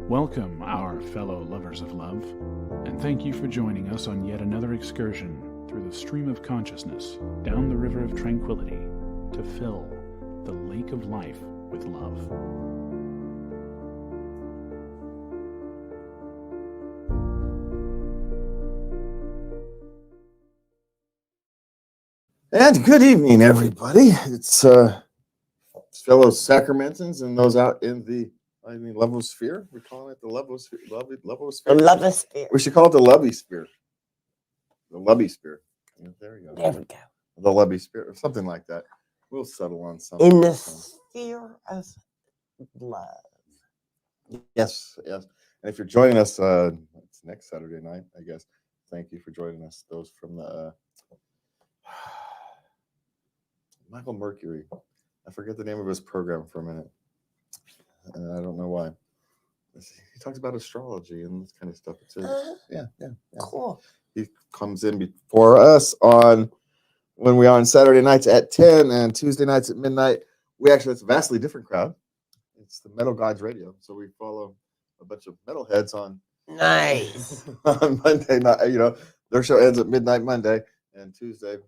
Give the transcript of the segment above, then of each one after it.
Welcome, our fellow lovers of love, and thank you for joining us on yet another excursion through the stream of consciousness down the river of tranquility to fill the lake of life with love. And good evening, everybody. It's fellow Sacramentans and those out in the Levosphere. We're calling it the Levosphere. The Lovosphere. We should call it the Lovey-sphere. The Lovey-sphere. Yeah, there you go. There we go. The Lovey-sphere, or something like that. We'll settle on something. In the sphere of love. Yes. And if you're joining us, it's next Saturday night, I guess. Thank you for joining us. Those from the Michael Mercury. I forget the name of his program for a minute. And I don't know why. He talks about astrology and this kind of stuff. It's yeah. Cool. He comes in before us when we're on Saturday nights at 10 and Tuesday nights at midnight. It's a vastly different crowd. It's the Metal Gods Radio. So we follow a bunch of metalheads on Nice. on Monday night. Their show ends at midnight Monday, and Tuesday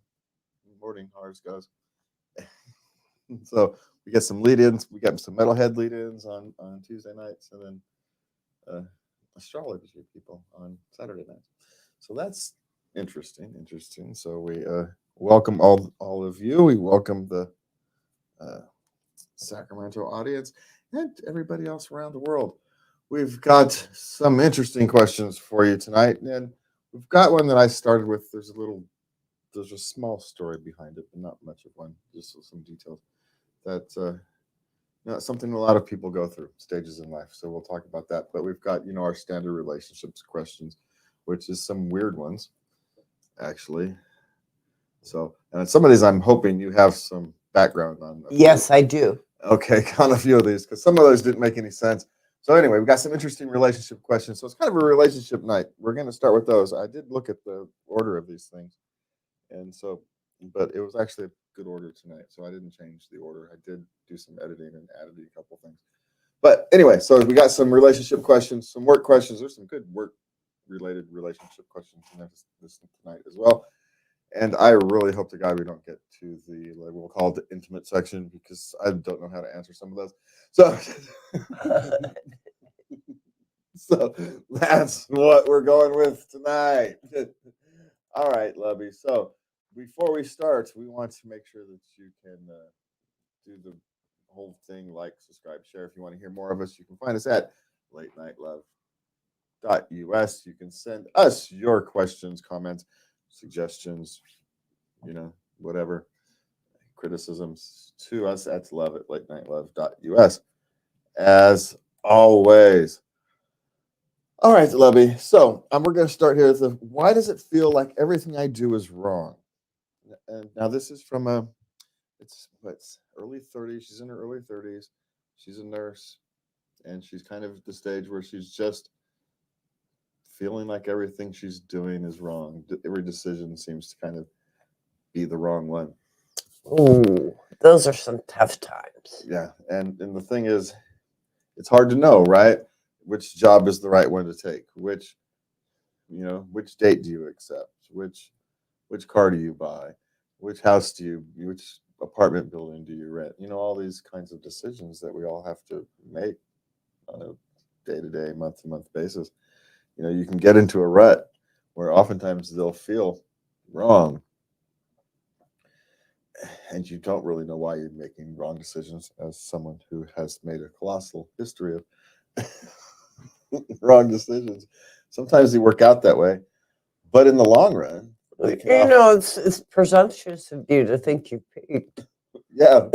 morning ours goes. So we get some lead-ins. We got some metalhead lead-ins on Tuesday nights, and then astrology people on Saturday nights. So that's interesting. So we welcome all of you. We welcome the Sacramento audience and everybody else around the world. We've got some interesting questions for you tonight, and we've got one that I started with. There's a small story behind it, but not much of one. Just some details. That's something a lot of people go through stages in life. So we'll talk about that. But we've got, our standard relationships questions, which is some weird ones, actually. So, and some of these I'm hoping you have some background on. Yes, I do. Okay, on a few of these, because some of those didn't make any sense. So anyway, we've got some interesting relationship questions. So it's kind of a relationship night. We're going to start with those. I did look at the order of these things. And so, but it was actually a good order tonight, so I didn't change the order. I did do some editing and added a couple things. But anyway, so we got some relationship questions, some work questions. There's some good work-related relationship questions in this tonight as well. And I really hope to God we don't get to we'll call it the intimate section, because I don't know how to answer some of those. So that's what we're going with tonight. All right, Lovey. So before we start, we want to make sure that you can do the whole thing, like, subscribe, share. If you want to hear more of us, you can find us at latenightLove.us. You can send us your questions, comments, suggestions, whatever, criticisms to us at love@latenightLove.us. As always. All right, Lovey. So we're going to start here with why does it feel like everything I do is wrong? And now this is from it's early 30s. She's in her early 30s. She's a nurse, and she's kind of at the stage where she's just feeling like everything she's doing is wrong. Every decision seems to kind of be the wrong one. Ooh, those are some tough times. Yeah, and the thing is, it's hard to know, right? Which job is the right one to take? Which date do you accept? Which car do you buy? Which house which apartment building do you rent? All these kinds of decisions that we all have to make on a day-to-day, month-to-month basis. You can get into a rut where oftentimes they'll feel wrong, and you don't really know why you're making wrong decisions, as someone who has made a colossal history of wrong decisions. Sometimes they work out that way, but in the long run, it's presumptuous of you to think you peaked. Yeah.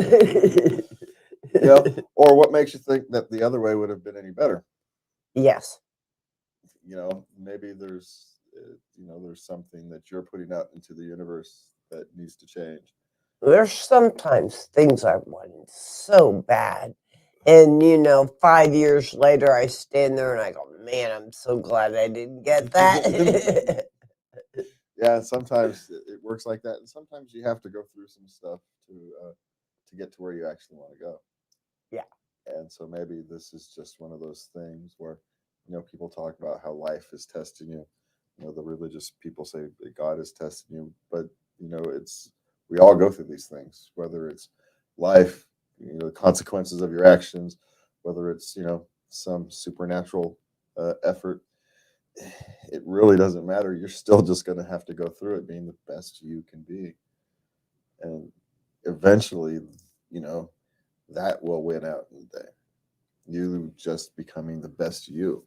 Or what makes you think that the other way would have been any better? Yes. Maybe there's something that you're putting out into the universe that needs to change. There's sometimes things I wanted so bad. And, 5 years later, I stand there and I go, man, I'm so glad I didn't get that. Yeah, sometimes it works like that. And sometimes you have to go through some stuff to get to where you actually want to go. Yeah. And so maybe this is just one of those things where People talk about how life is testing you. The religious people say that God is testing you, but it's we all go through these things, whether it's life, the consequences of your actions, whether it's some supernatural effort. It really doesn't matter. You're still just going to have to go through it, being the best you can be, and eventually, you know, that will win out in the day. You just becoming the best you.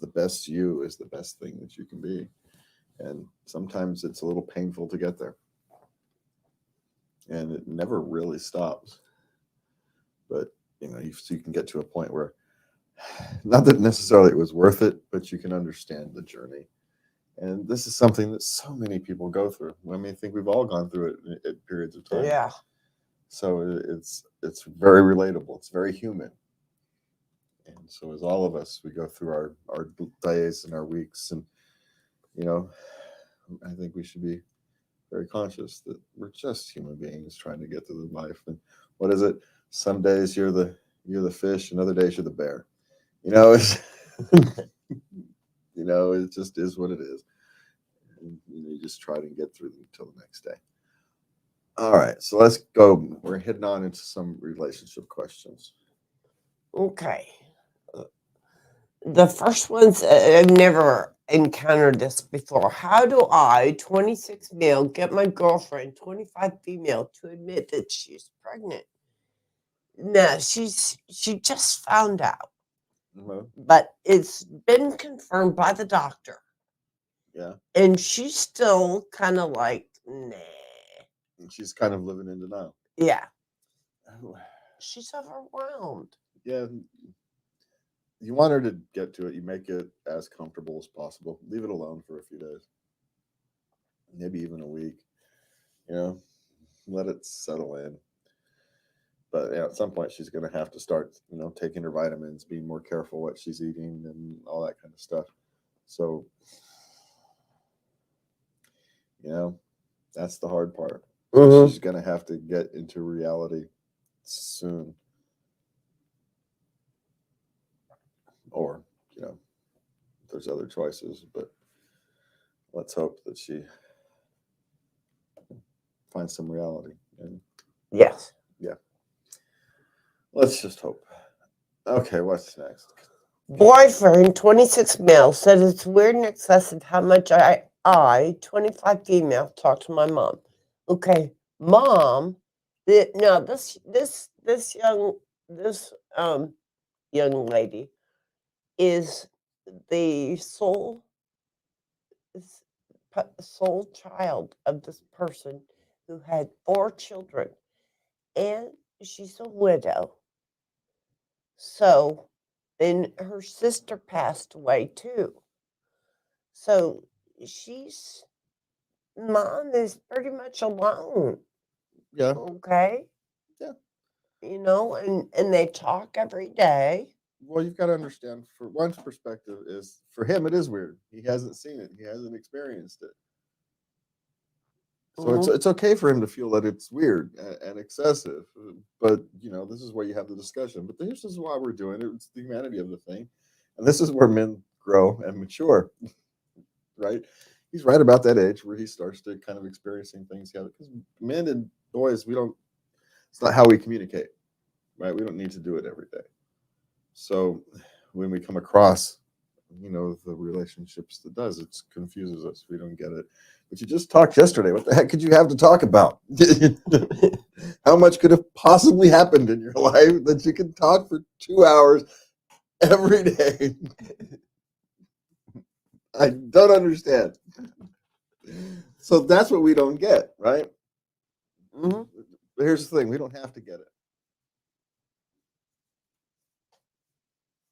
The best you is the best thing that you can be. And sometimes it's a little painful to get there. And it never really stops. But, you can get to a point where, not that necessarily it was worth it, but you can understand the journey. And this is something that so many people go through. I mean, I think we've all gone through it at periods of time. Yeah. So it's very relatable. It's very human. And so as all of us, we go through our days and our weeks, and I think we should be very conscious that we're just human beings trying to get through life. And what is it? Some days you're the fish, and other days you're the bear. It's it just is what it is. And, you just try to get through them until the next day. All right, so let's go. We're heading on into some relationship questions. Okay. The first one's I've never encountered this before. How do I, 26 male, get my girlfriend, 25 female, to admit that she's pregnant? No, she just found out, Mhm. but it's been confirmed by the doctor, Yeah, and she's still kind of like, nah. and she's kind of living in denial. Yeah, she's overwhelmed. Yeah, you want her to get to it. You make it as comfortable as possible. Leave it alone for a few days, maybe even a week. Let it settle in. But at some point, she's going to have to start, taking her vitamins, being more careful what she's eating, and all that kind of stuff. So, that's the hard part. Mhm. She's going to have to get into reality soon, or there's other choices. But let's hope that she finds some reality. And Yes. yeah, let's just hope. Okay, what's next? Boyfriend, 26 male, said it's weird and excessive how much I 25 female, talk to my mom. Okay, mom, now this young lady is the s- sole child of this person who had 4 children, and she's a widow. So, and her sister passed away too. So she's mom is pretty much alone. Yeah, Okay. yeah. And they talk every day. Well, you've got to understand. For one's perspective, is for him it is weird. He hasn't seen it. He hasn't experienced it. So it's Mhm. it's okay for him to feel that it's weird and excessive. But this is where you have the discussion. But this is why we're doing it. It's the humanity of the thing, and this is where men grow and mature. Right? He's right about that age where he starts to kind of experiencing things together. Because men and boys, we don't. It's not how we communicate. Right? We don't need to do it every day. So when we come across, the relationships that does, it confuses us. We don't get it. But you just talked yesterday. What the heck could you have to talk about? How much could have possibly happened in your life that you can talk for 2 hours every day? I don't understand. So that's what we don't get, right? Mhm. But here's the thing: we don't have to get it.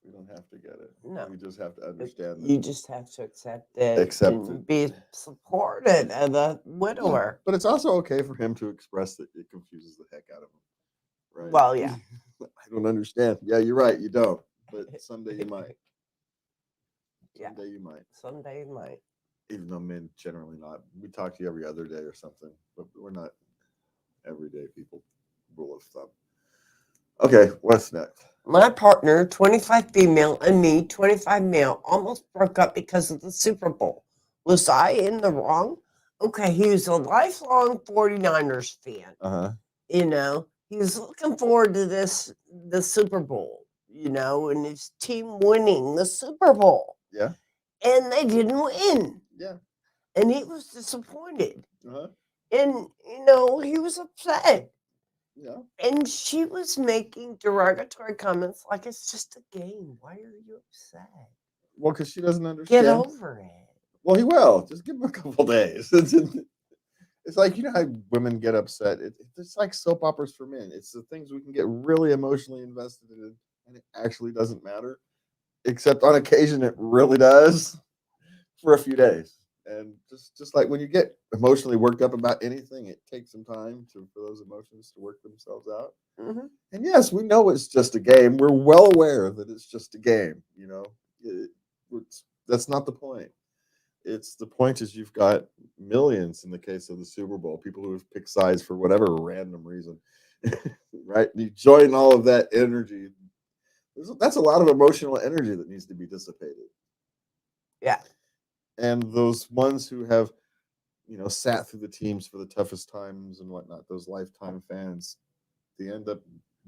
We don't have to get it. No. We just have to understand You that. just have to accept it Accept it. and be supported of the Yeah, widower. but it's also okay for him to express that it confuses the heck out of him. Right? Well, yeah. I don't understand. Yeah, you're right. You don't. But someday you might. Yeah. Someday you might. Someday you might. Even though men generally not. We talk to you every other day or something, but we're not everyday people. Rule of thumb. Okay, what's next? My partner, 25 female, and me, 25 male, almost broke up because of the Super Bowl. Was I in the wrong? Okay, he was a lifelong 49ers fan. Uh-huh. He was looking forward to the Super Bowl, and his team winning the Super Bowl. Yeah. And they didn't win. Yeah. And he was disappointed. Uh-huh. And, he was upset. Yeah. And she was making derogatory comments like it's just a game. Why are you upset? Well, because she doesn't understand. Get over it. Well, he will. Just give him a couple days. It's like, how women get upset. It's like soap operas for men. It's the things we can get really emotionally invested in, and it actually doesn't matter. Except on occasion, it really does for a few days. And just like when you get emotionally worked up about anything, it takes some time for those emotions to work themselves out. Mm-hmm. And yes, we know it's just a game. We're well aware that it's just a game. That's not the point. It's the point is you've got millions in the case of the Super Bowl, people who have picked sides for whatever random reason, right? You join all of that energy. That's a lot of emotional energy that needs to be dissipated. Yeah. And those ones who have, sat through the teams for the toughest times and whatnot, those lifetime fans, they end up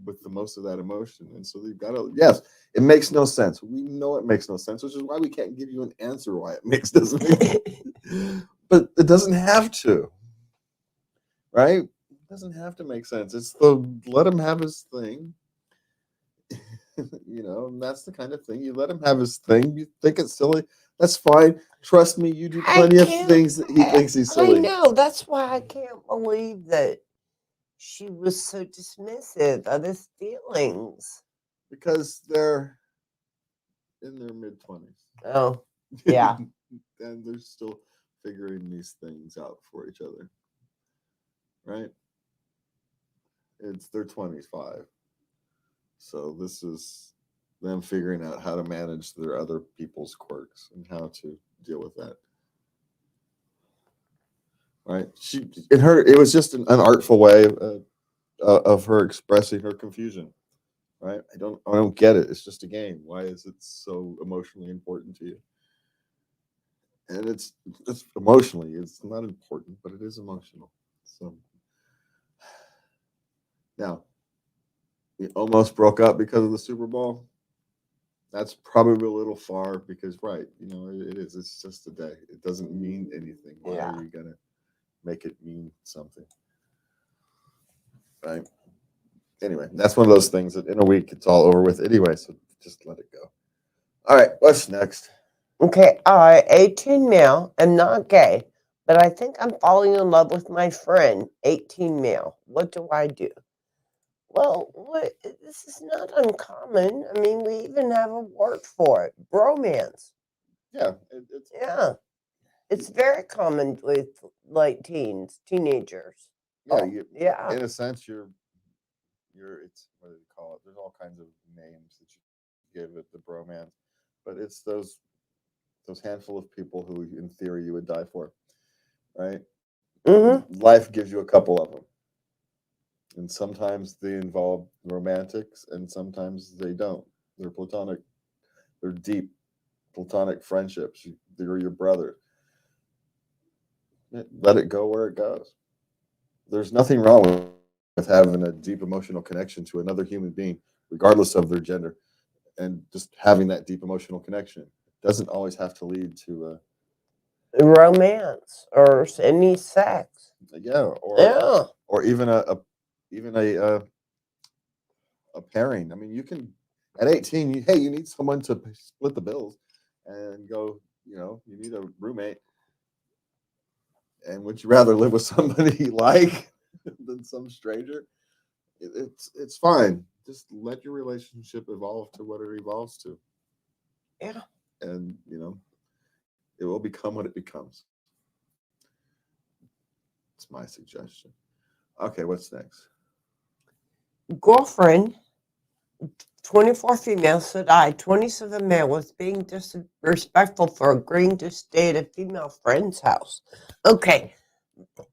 with the most of that emotion. And so you've got to, yes, it makes no sense. We know it makes no sense, which is why we can't give you an answer why it doesn't make sense. But it doesn't have to, right? It doesn't have to make sense. It's let him have his thing. And that's the kind of thing. You let him have his thing. You think it's silly, that's fine. Trust me, you do plenty of things that he thinks he's silly. I know. That's why I can't believe that she was so dismissive of his feelings. Because they're in their mid-20s. Oh, yeah. And they're still figuring these things out for each other. Right? It's their 25. So this is them figuring out how to manage their other people's quirks and how to deal with that. Right? It was just an artful way of her expressing her confusion. Right? I don't get it. It's just a game. Why is it so emotionally important to you? And it's emotionally, it's not important, but it is emotional. So now, we almost broke up because of the Super Bowl. That's probably a little far because, right, it is. It's just a day. It doesn't mean anything. Why are you going to make it mean something? Right? Anyway, that's one of those things that in a week it's all over with anyway, so just let it go. All right, what's next? Okay, I, 18 male, am not gay, but I think I'm falling in love with my friend, 18 male. What do I do? Well, this is not uncommon. I mean, we even have a word for it, bromance. Yeah, it's very common with late teenagers. Yeah, in a sense, you're. It's what do you call it? There's all kinds of names that you give it, the bromance, but it's those handful of people who, in theory, you would die for, right? Mm-hmm. Life gives you a couple of them. And sometimes they involve romantics, and sometimes they don't. They're platonic. They're deep platonic friendships. They're your brother. Let it go where it goes. There's nothing wrong with having a deep emotional connection to another human being, regardless of their gender, and just having that deep emotional connection. It doesn't always have to lead to romance or any sex. Or even a pairing. I mean, you can at 18. You need someone to split the bills and go. You need a roommate. And would you rather live with somebody you like than some stranger? It's fine. Just let your relationship evolve to what it evolves to. Yeah. And it will become what it becomes. It's my suggestion. Okay, what's next? Girlfriend, 24 female, said I, 27 male, was being disrespectful for agreeing to stay at a female friend's house. Okay.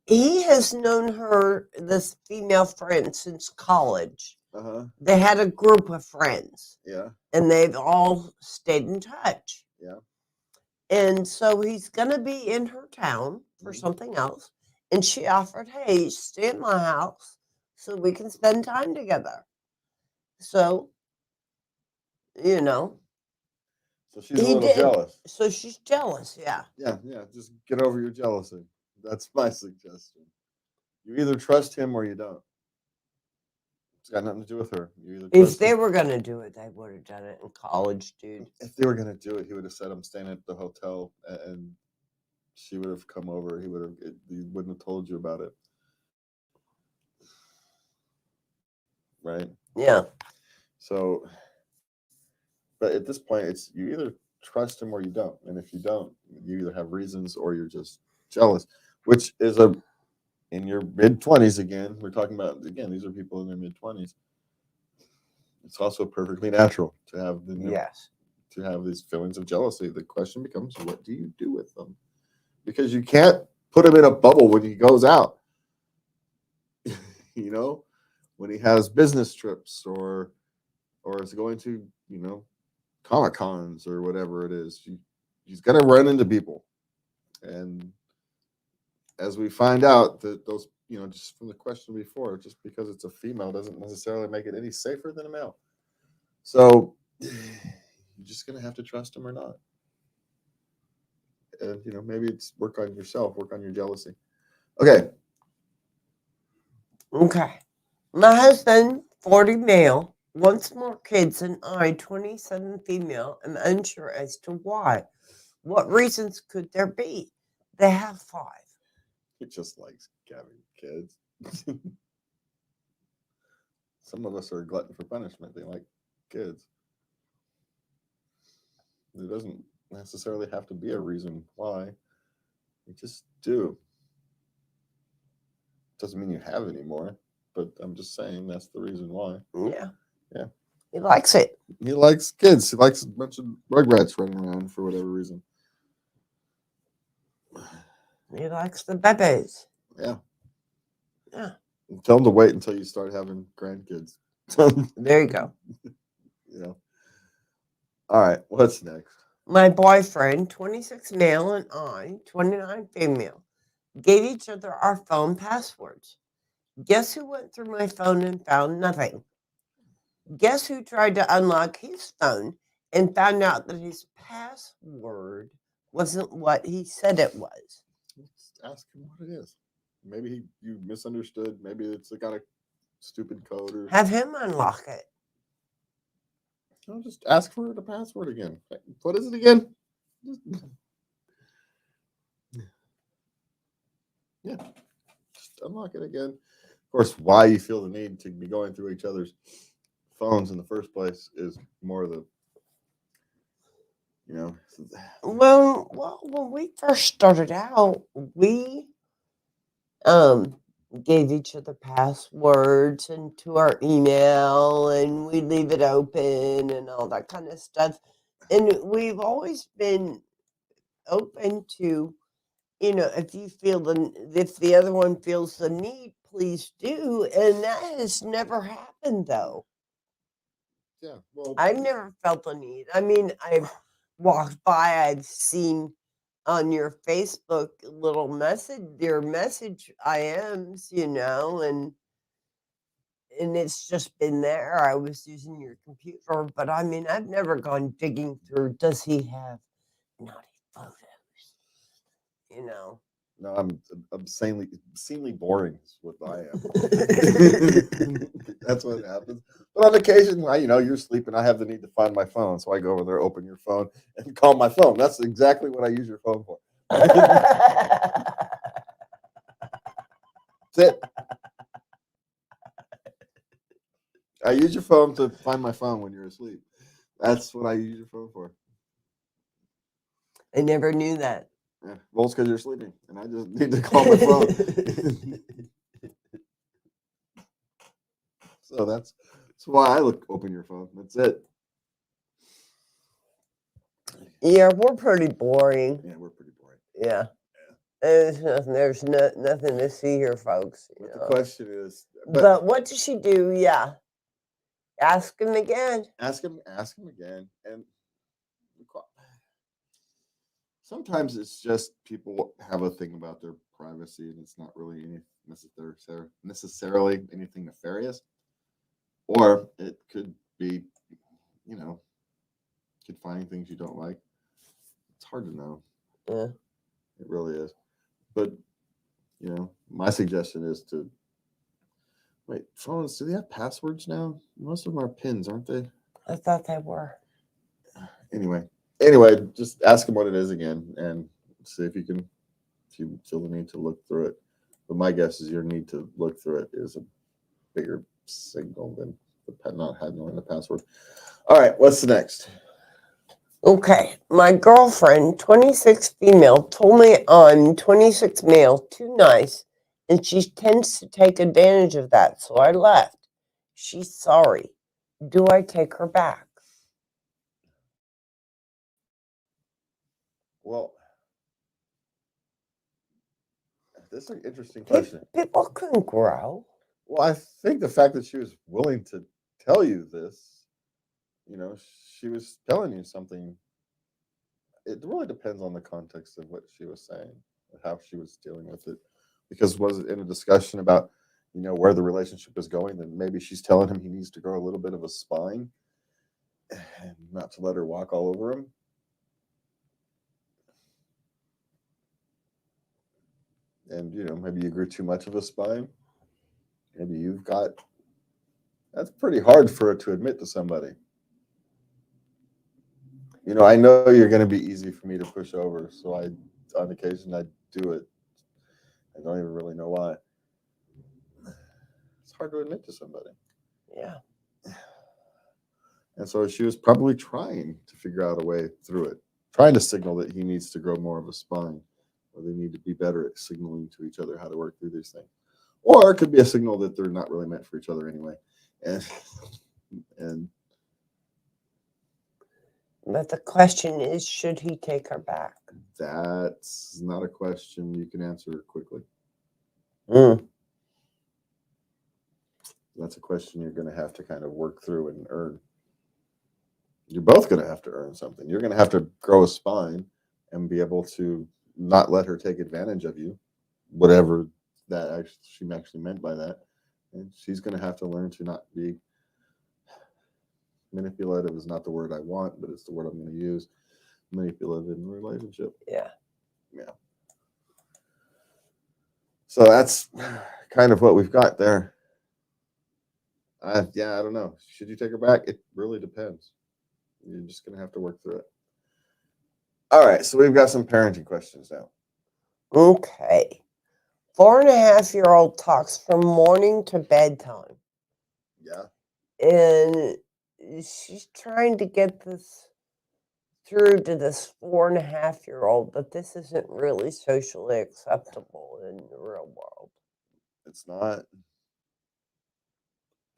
He has known this female friend, since college. They had a group of friends. Yeah. And they've all stayed in touch. Yeah. And so he's going to be in her town for something else. And she offered, hey, stay at my house so we can spend time together. So, you know. So she's a little jealous. So she's jealous, yeah. Yeah, yeah. Just get over your jealousy. That's my suggestion. You either trust him or you don't. It's got nothing to do with her. You either if they were going to do it, they would have done it in college, dude. If they were going to do it, he would have said, I'm staying at the hotel, and she would have come over. He wouldn't have told you about it. Right? Yeah. So, but at this point, it's you either trust him or you don't. And if you don't, you either have reasons or you're just jealous, which is in your mid-20s again. We're talking about, again, these are people in their mid-20s. It's also perfectly natural to have to have these feelings of jealousy. The question becomes, what do you do with them? Because you can't put him in a bubble when he goes out. You know, when he has business trips or is going to, Comic Cons or whatever it is. He's going to run into people. And as we find out that those, just from the question before, just because it's a female doesn't necessarily make it any safer than a male. So you're just going to have to trust him or not. And, maybe it's work on yourself, work on your jealousy. Okay. My husband, 40 male, wants more kids than I, 27 female, am unsure as to why. What reasons could there be? They have 5. He just likes having kids. Some of us are a glutton for punishment. They like kids. There doesn't necessarily have to be a reason why. You just do. Doesn't mean you have any more, but I'm just saying that's the reason why. Yeah. Yeah. He likes it. He likes kids. He likes a bunch of rugrats running around for whatever reason. He likes the babies. Yeah. Yeah. Tell him to wait until you start having grandkids. There you go. All right. What's next? My boyfriend, 26 male, and I, 29 female, gave each other our phone passwords. Guess who went through my phone and found nothing? Guess who tried to unlock his phone and found out that his password wasn't what he said it was? Let's ask him what it is. Maybe you misunderstood. Maybe it's got a stupid code. Or have him unlock it. I'll just ask for the password again. What is it again? Yeah, just unlock it again. Of course, why you feel the need to be going through each other's phones in the first place is more the, Well, when we first started out, we gave each other passwords and to our email, and we leave it open and all that kind of stuff. And we've always been open to, if the other one feels the need, please do. And that has never happened, though. Yeah, well, I've never felt the need. I mean, I've walked by, I've seen on your Facebook little message IMs, and it's just been there. I was using your computer, but I mean, I've never gone digging through, does he have naughty photos? No, I'm obscenely boring is what I am. That's what happens. But on occasion, you're sleeping, I have the need to find my phone. So I go over there, open your phone, and call my phone. That's exactly what I use your phone for. That's it. I use your phone to find my phone when you're asleep. That's what I use your phone for. I never knew that. Yeah. Well, it's because you're sleeping, and I just need to call my phone. So that's why I open your phone. That's it. Yeah, we're pretty boring. Yeah, we're pretty boring. Yeah. There's nothing to see here, folks. But the question is, but what does she do? Yeah. Ask him again. Ask him again. And sometimes it's just people have a thing about their privacy, and it's not really necessarily anything nefarious. Or it could be, could find things you don't like. It's hard to know. Yeah. It really is. But, my suggestion is to wait, phones, do they have passwords now? Most of them are pins, aren't they? I thought they were. Anyway, just ask them what it is again and see if you feel the need to look through it. But my guess is your need to look through it is a bigger signal than not knowing the password. All right, what's the next? Okay, my girlfriend, 26 female, told me I'm 26 male, too nice, and she tends to take advantage of that, so I left. She's sorry. Do I take her back? Well, this is an interesting question. People can grow. Well, I think the fact that she was willing to tell you this, she was telling you something. It really depends on the context of what she was saying and how she was dealing with it. Because was it in a discussion about, where the relationship is going, then maybe she's telling him he needs to grow a little bit of a spine and not to let her walk all over him. And, maybe you grew too much of a spine. Maybe that's pretty hard for it to admit to somebody. I know you're going to be easy for me to push over. So on occasion, I do it. I don't even really know why. It's hard to admit to somebody. Yeah. And so she was probably trying to figure out a way through it, trying to signal that he needs to grow more of a spine, or they need to be better at signaling to each other how to work through these things. Or it could be a signal that they're not really meant for each other anyway. And But the question is, should he take her back? That's not a question you can answer quickly. That's a question you're going to have to kind of work through and earn. You're both going to have to earn something. You're going to have to grow a spine and be able to not let her take advantage of you, whatever she actually meant by that. And she's going to have to learn to not be manipulative is not the word I want, but it's the word I'm going to use. Manipulative in a relationship. Yeah. So that's kind of what we've got there. I don't know. Should you take her back? It really depends. You're just going to have to work through it. All right. So we've got some parenting questions now. Okay. 4.5-year-old talks from morning to bedtime. Yeah. And she's trying to get this through to this 4.5-year-old, but this isn't really socially acceptable in the real world. It's not.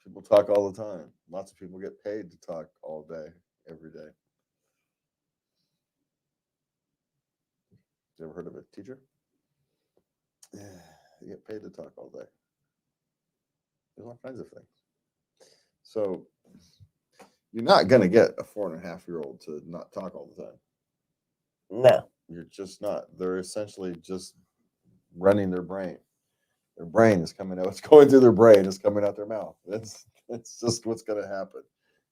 People talk all the time. Lots of people get paid to talk all day, every day. You ever heard of a teacher? You get paid to talk all day. There's all kinds of things. So you're not going to get a 4.5-year-old to not talk all the time. No. You're just not. They're essentially just running their brain. Their brain is coming out. What's going through their brain is coming out their mouth. That's just what's going to happen.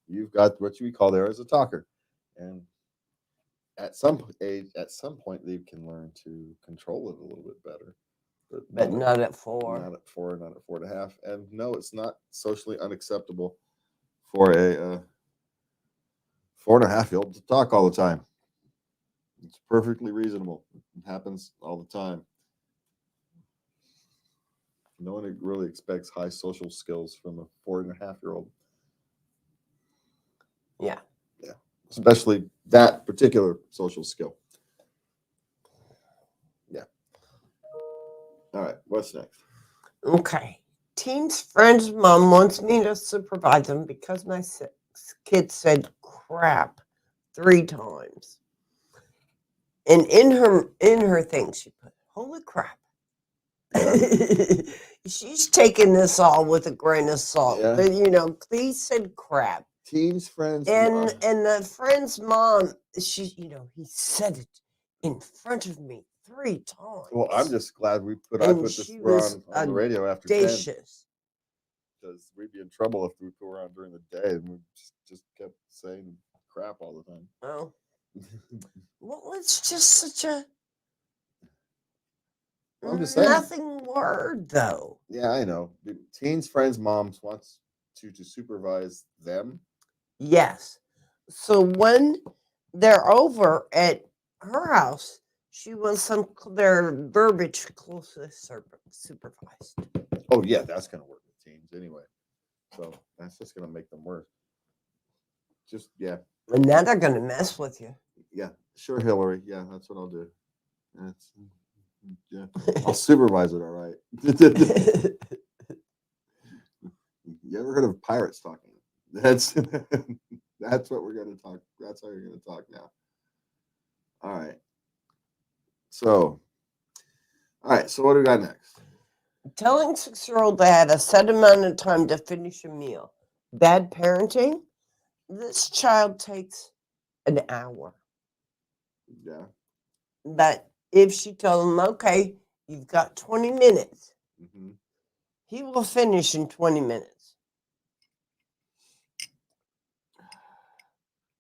You've got what we call there as a talker. And at some point, they can learn to control it a little bit better. But not at 4. Not at 4, not at 4.5. And no, it's not socially unacceptable for a 4.5-year-old to talk all the time. It's perfectly reasonable. It happens all the time. No one really expects high social skills from a 4.5-year-old. Yeah. Especially that particular social skill. Yeah. All right. What's next? Okay. Teen's friend's mom wants me to supervise them because my kid said crap 3 times. And in her thing, she put, holy crap. She's taking this all with a grain of salt. Yeah. But he said crap. Teens, friends, And the friend's mom, he said it in front of me 3 times. well, I'm just glad I put this she we're was on the radio after 10. audacious. Because we'd be in trouble if we were on during the day and we just kept saying crap all the time. Oh, well, it's just such a I'm just saying. nothing word, though. Yeah, I know. The teens, friends, moms wants to supervise them. Yes. So when they're over at her house, she wants their verbiage closely supervised. Oh yeah, that's gonna work with teens anyway. So that's just gonna make them worse. Just yeah. And now they're gonna mess with you. Yeah, sure, Hillary. Yeah, that's what I'll do. That's yeah. I'll supervise it. All right. You ever heard of pirates talking? That's what we're gonna talk. That's how you're gonna talk now. All right. So what do we got next? Telling 6-year-old they had a set amount of time to finish a meal. Bad parenting? This child takes an hour. Yeah. That if she told him, okay, you've got 20 minutes, he will finish in 20 minutes.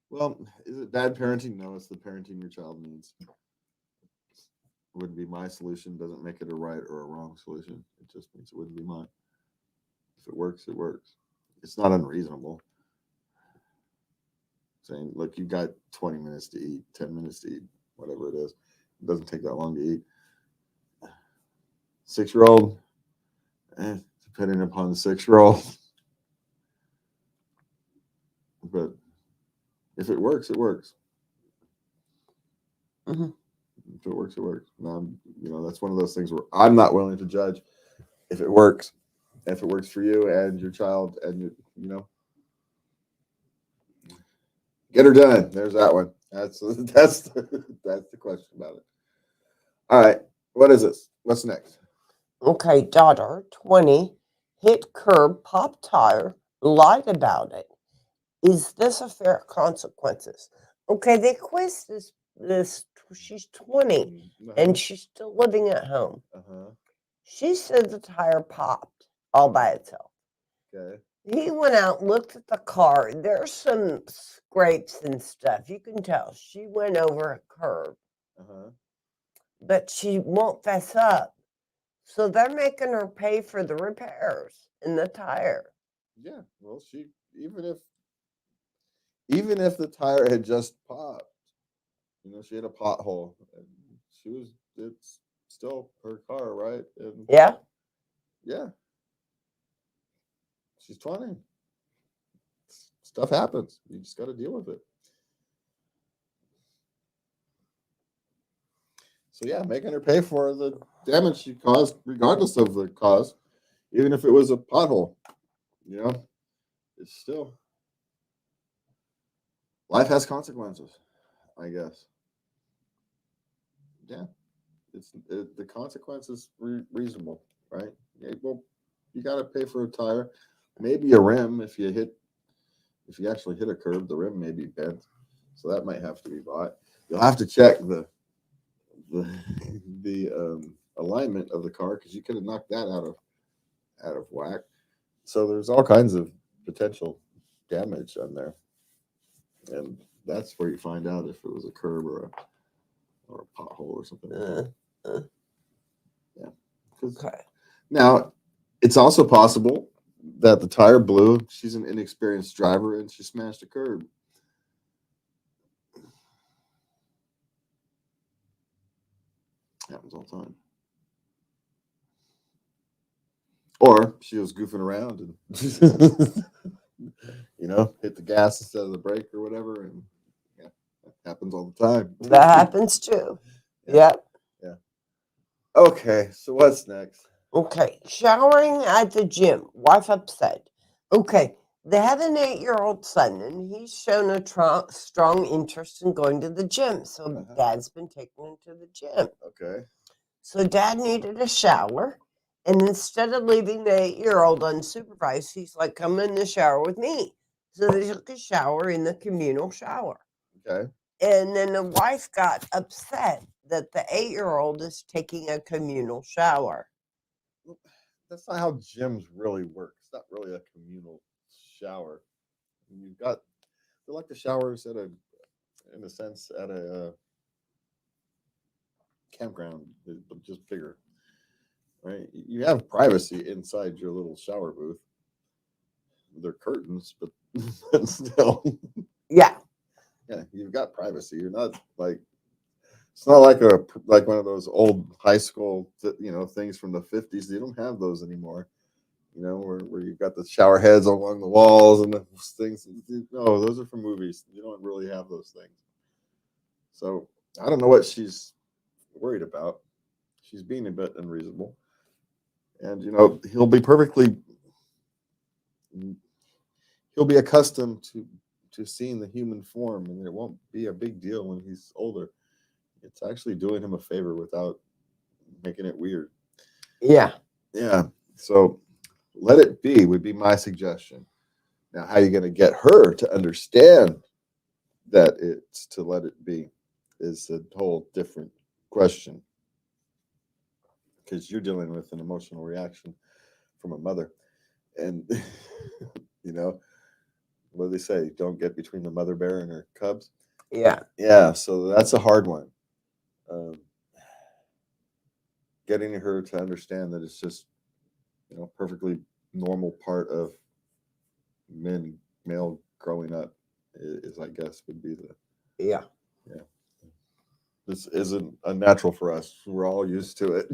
Well, is it bad parenting? No, it's the parenting your child needs. Wouldn't be my solution. Doesn't make it a right or a wrong solution. It just means it wouldn't be mine. If it works, it works. It's not unreasonable. Saying, look, you got 20 minutes to eat, 10 minutes to eat, whatever it is. It doesn't take that long to eat. 6-year-old, depending upon the 6-year-old. But if it works, it works. Mm-hmm. If it works, it works. Now, that's one of those things where I'm not willing to judge if it works. If it works for you and your child, and get her done. There's that one. That's the question about it. All right. What is this? What's next? Okay, daughter, 20, hit curb, pop tire, lied about it. Is this a fair consequences? Okay, they quiz this. She's 20 and she's still living at home. She said the tire popped all by itself. Okay. He went out, looked at the car. There's some scrapes and stuff. You can tell she went over a curb. But she won't fess up. So they're making her pay for the repairs in the tire. Yeah. Well, even if the tire had just popped, she had a pothole. And it's still her car, right? And yeah. Yeah. She's 20. Stuff happens. You just got to deal with it. So yeah, making her pay for the damage she caused, regardless of the cause, even if it was a pothole, it's still life has consequences, I guess. Yeah, the consequence is reasonable, right? Yeah, well, you got to pay for a tire, maybe a rim if you actually hit a curb, the rim may be bent, so that might have to be bought. You'll have to check the alignment of the car because you could have knocked that out of whack. So there's all kinds of potential damage on there, and that's where you find out if it was a curb or a pothole or something. Yeah. Okay. Now, it's also possible that the tire blew. She's an inexperienced driver and she smashed a curb. Happens all the time. Or she was goofing around and hit the gas instead of the brake or whatever, and yeah, that happens all the time. That happens too. Yeah. Okay, so what's next? Okay, showering at the gym. Wife upset. Okay, they have an 8-year-old son, and he's shown a strong interest in going to the gym. So dad's been taking him to the gym. Okay. So dad needed a shower. And instead of leaving the 8-year-old unsupervised, he's like, come in the shower with me. So they took a shower in the communal shower. Okay. And then the wife got upset that the 8-year-old is taking a communal shower. That's not how gyms really work. It's not really a communal shower. You've got they're like the showers at in a sense, at a campground, but just bigger, right? You have privacy inside your little shower booth. They're curtains, but still, Yeah. yeah, you've got privacy. You're not like it's not like one of those old high school things from the 50s. You don't have those anymore. Where you've got the shower heads along the walls and those things. No, those are from movies. You don't really have those things. So I don't know what she's worried about. She's being a bit unreasonable. And he'll be accustomed to seeing the human form, and it won't be a big deal when he's older. It's actually doing him a favor without making it weird. Yeah. Yeah. So let it be would be my suggestion. Now, how are you going to get her to understand that it's to let it be is a whole different question, because you're dealing with an emotional reaction from a mother. And, what do they say? Don't get between the mother bear and her cubs. Yeah. Yeah. So that's a hard one. Getting her to understand that it's just, perfectly normal part of male growing up is I guess would be Yeah. This isn't unnatural for us. We're all used to it.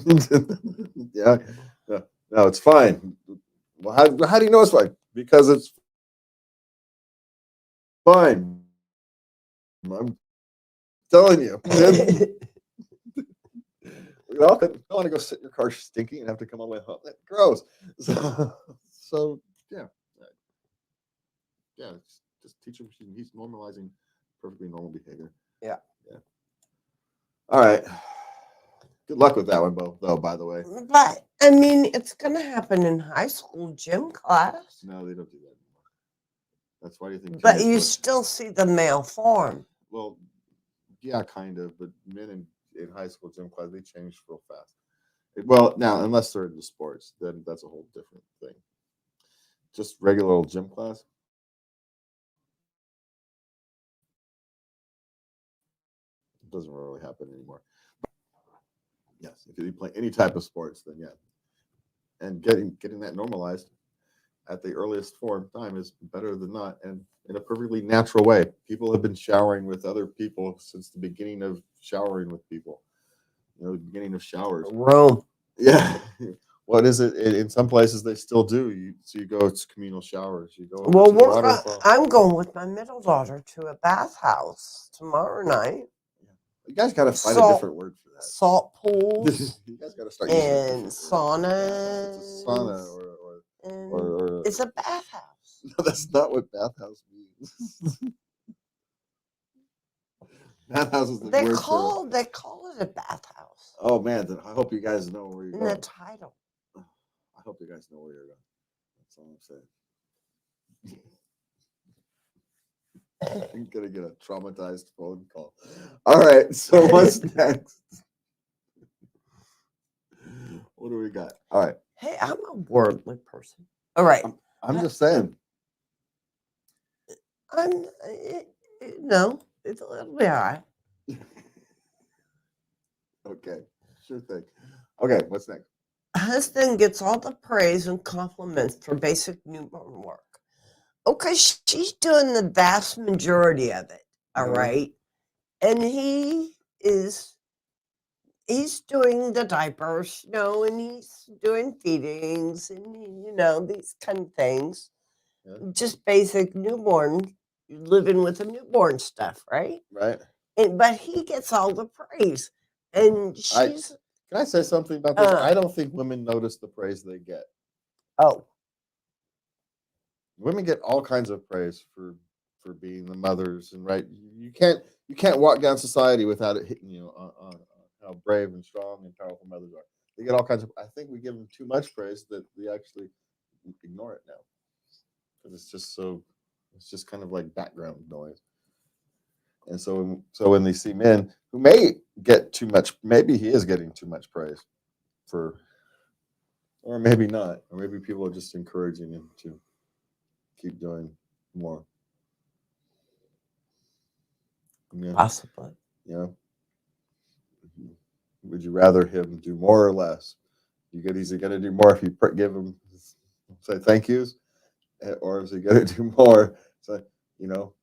Yeah. No, it's fine. Well, how do you know it's fine? Because it's fine. I'm telling you. You don't want to go sit in your car stinking and have to come all the way home. That's gross. So yeah. Just teach him he's normalizing perfectly normal behavior. Yeah. All right. Good luck with that one, though, by the way. But I mean, it's gonna happen in high school gym class. No, they don't do that anymore. That's why you think. But you still see the male form. Well, yeah, kind of. But men in high school gym class, they change real fast. Well, now, unless they're into sports, then that's a whole different thing. Just regular old gym class. It doesn't really happen anymore. Yes, if you play any type of sports, then yeah. And getting that normalized at the earliest time is better than not, and in a perfectly natural way. People have been showering with other people since the beginning of showering with people. The beginning of showers. Rome. Yeah. What is it? In some places they still do. You go. It's communal showers. You go. Well, I'm going with my middle daughter to a bathhouse tomorrow night. You guys got to find a different word for that. Salt pools. You guys got to start using and saunas. It's a sauna or it's a bathhouse. No, that's not what bathhouse means. Bathhouse is the They word call it a bathhouse. Oh man, then I hope you guys know where you're in going. the title. I hope you guys know where you're going. That's all I'm saying. I'm gonna get a traumatized phone call. All right, so what's next? What do we got? All right. Hey, I'm a worldly person. All right. I'm just saying. No, it'll be all right. Okay, sure thing. Okay, what's next? Husband gets all the praise and compliments for basic newborn work. Okay, she's doing the vast majority of it. All right. And he's doing the diapers, and he's doing feedings and, these kind of things. Yeah. Just basic newborn, living with a newborn stuff, right? Right. But he gets all the praise. And she's... Can I say something about this? I don't think women notice the praise they get. Oh. Women get all kinds of praise for being the mothers, and right. You can't walk down society without it hitting you on how brave and strong and powerful mothers are. They get all kinds of. I think we give them too much praise that we actually ignore it now because it's just so. It's just kind of like background noise. And so when they see men who may get too much, maybe he is getting too much praise for, or maybe not, or maybe people are just encouraging him to keep doing more. Yeah, Possibly. you know. Would you rather him do more or less? Is he going to do more if you give him say thank yous, or is he going to do more? So you know,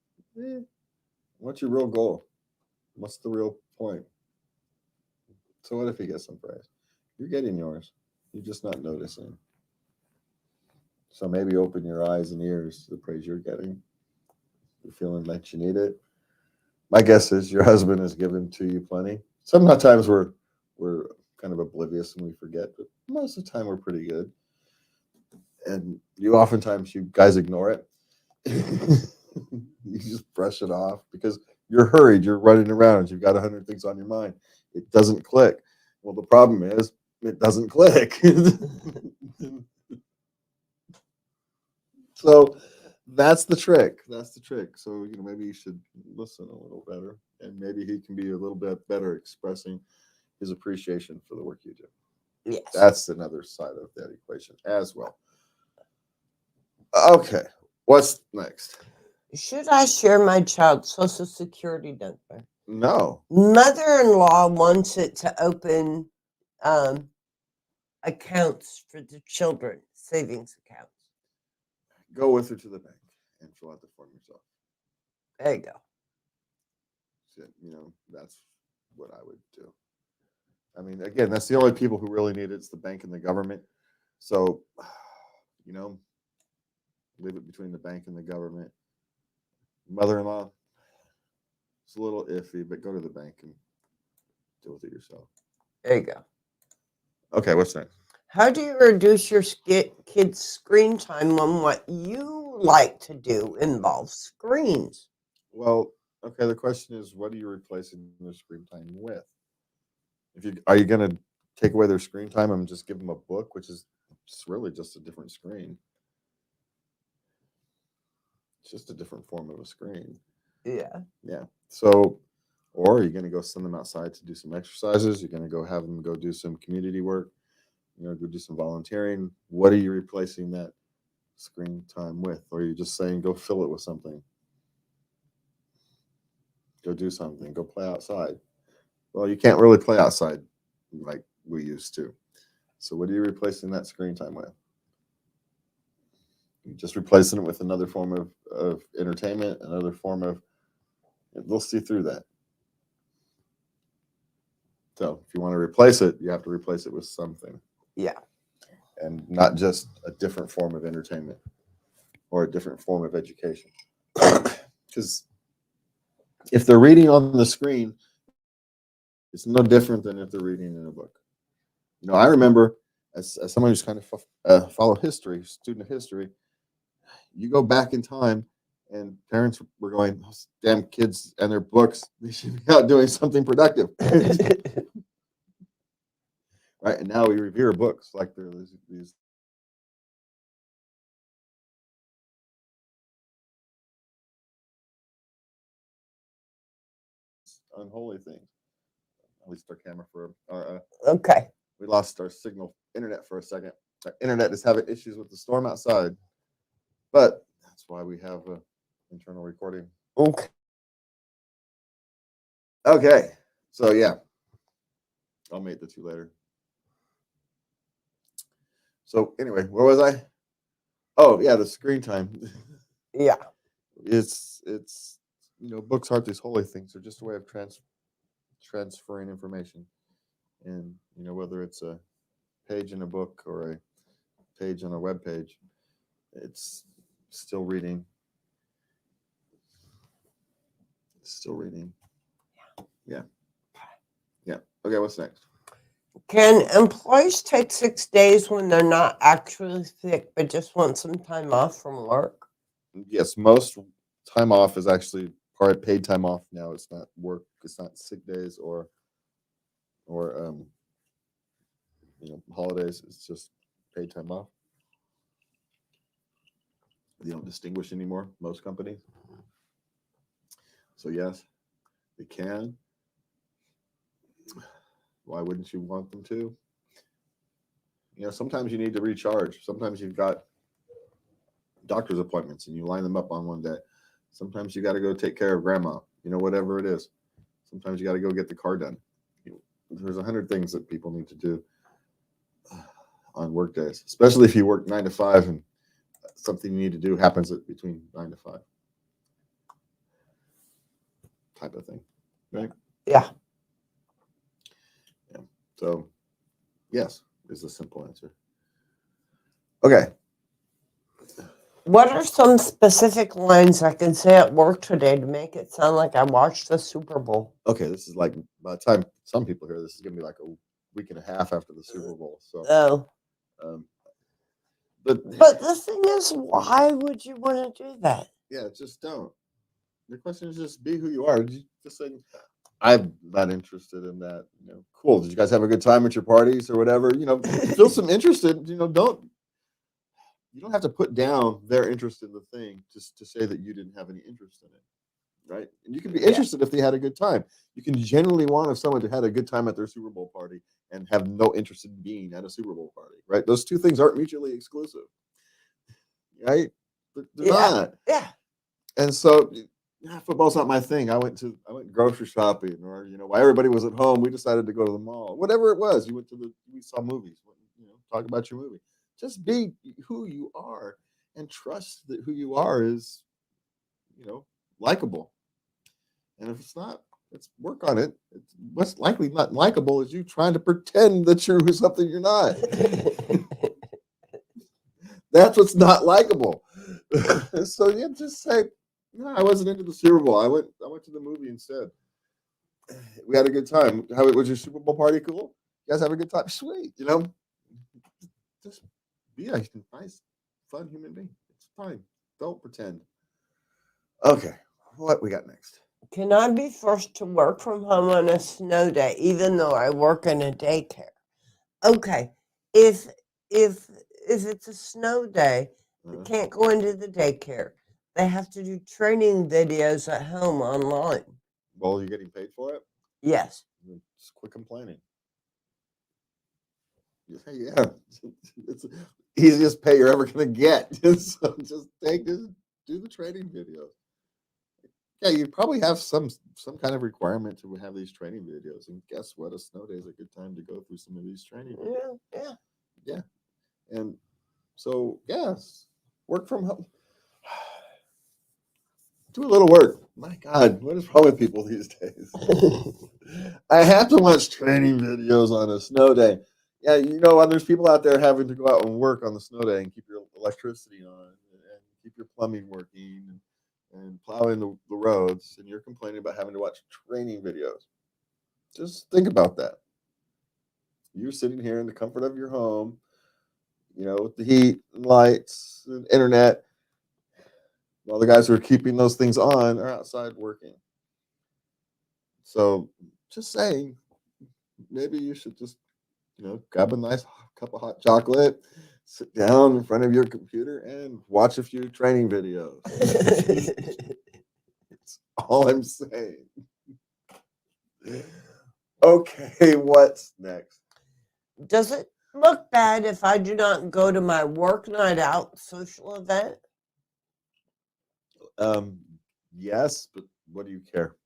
what's your real goal? What's the real point? So what if he gets some praise? You're getting yours. You're just not noticing. So maybe open your eyes and ears to the praise you're getting. You're feeling that you need it. My guess is your husband has given to you plenty. Sometimes we're kind of oblivious and we forget, but most of the time we're pretty good. And oftentimes you guys ignore it. You just brush it off because you're hurried. You're running around. You've got 100 things on your mind. It doesn't click. Well, the problem is it doesn't click. So that's the trick. That's the trick. So maybe you should listen a little better, and maybe he can be a little bit better expressing his appreciation for the work you do. Yes. That's another side of that equation as well. Okay, what's next? Should I share my child's social security number? No. Mother-in-law wants it to open accounts for the children, savings accounts. Go with her to the bank and fill out the form yourself. There you go. So, that's what I would do. I mean, again, that's the only people who really need it. It's the bank and the government. So, leave it between the bank and the government. Mother-in-law, it's a little iffy, but go to the bank and deal with it yourself. There you go. Okay, what's next? How do you reduce your kids' screen time when what you like to do involves screens? Well, okay, the question is, what are you replacing their screen time with? Are you going to take away their screen time and just give them a book, which is really just a different screen? It's just a different form of a screen. Yeah. Yeah. So, or you're going to go send them outside to do some exercises. You're going to go have them go do some community work. Go do some volunteering. What are you replacing that screen time with? Or are you just saying, go fill it with something? Go do something. Go play outside. Well, you can't really play outside like we used to. So what are you replacing that screen time with? You're just replacing it with another form of entertainment, another form of, they'll see through that. So if you want to replace it, you have to replace it with something. Yeah. And not just a different form of entertainment or a different form of education. Because if they're reading on the screen, it's no different than if they're reading in a book. I remember as someone who's kind of follow history, student of history, you go back in time and parents were going, those damn kids and their books, they should be out doing something productive. Right? And now we revere books like they're these unholy things. At least our camera for our Okay. we lost our internet for a second. Our internet is having issues with the storm outside, but that's why we have internal recording. Okay. Okay, so yeah, I'll mate the two later. So anyway, where was I? Oh yeah, the screen time. Yeah. It's books aren't these holy things. They're just a way of transferring information, and whether it's a page in a book or a page on a web page, it's still reading. It's still reading. Yeah. Okay, what's next? Can employees take 6 days when they're not actually sick but just want some time off from work? Yes, most time off is actually part paid time off now. It's not work. It's not sick days or or holidays. It's just paid time off. They don't distinguish anymore, most companies. So yes, they can. Why wouldn't you want them to? Sometimes you need to recharge. Sometimes you've got doctor's appointments and you line them up on one day. Sometimes you got to go take care of grandma, whatever it is. Sometimes you got to go get the car done. There's 100 things that people need to do on work days, especially if you work 9 to 5 and something you need to do happens between 9 to 5 type of thing, right? Yeah. So yes is the simple answer. Okay. What are some specific lines I can say at work today to make it sound like I watched the Super Bowl? Okay, this is like, by the time some people hear this, is gonna be like a week and a half after the Super Bowl. So Oh. But the thing is, why would you want to do that? Yeah, just don't. The question is just be who you are. Just say, I'm not interested in that. Cool. Did you guys have a good time at your parties or whatever? Feel some interest in, you don't have to put down their interest in the thing just to say that you didn't have any interest in it. Right. And you can be interested if they had a good time. You can genuinely want if someone had a good time at their Super Bowl party and have no interest in being at a Super Bowl party. Right. Those two things aren't mutually exclusive. Right. They're not. Yeah. And so football's not my thing. I went grocery shopping, or while everybody was at home, we decided to go to the mall. Whatever it was, we saw movies. Talk about your movie. Just be who you are, and trust that who you are is, likable. And if it's not, let's work on it. What's likely not likable is you trying to pretend that you're something you're not. That's what's not likable. So yeah, just say, no, I wasn't into the Super Bowl. I went to the movie instead. We had a good time. How was your Super Bowl party? Cool. You guys have a good time? Sweet. Just be a nice, fun human being. It's fine. Don't pretend. Okay, what we got next? Can I be forced to work from home on a snow day, even though I work in a daycare? Okay, if it's a snow day, they can't go into the daycare. They have to do training videos at home online. Well, you're getting paid for it? Yes. Just quit complaining. Yeah, it's the easiest pay you're ever gonna get. So just do the training videos. Yeah, you probably have some kind of requirement to have these training videos. And guess what? A snow day is a good time to go through some of these training videos. Yeah. And so, yes, work from home. Do a little work. My God, what is wrong with people these days? I have to watch training videos on a snow day. Yeah, there's people out there having to go out and work on the snow day and keep your electricity on and keep your plumbing working and plowing the roads, and you're complaining about having to watch training videos. Just think about that. You're sitting here in the comfort of your home, with the heat and lights and internet, while the guys who are keeping those things on are outside working. So just saying, maybe you should just, grab a nice cup of hot chocolate, sit down in front of your computer and watch a few training videos. That's all I'm saying. Okay, what's next? Does it look bad if I do not go to my work night out social event? Yes, but what do you care?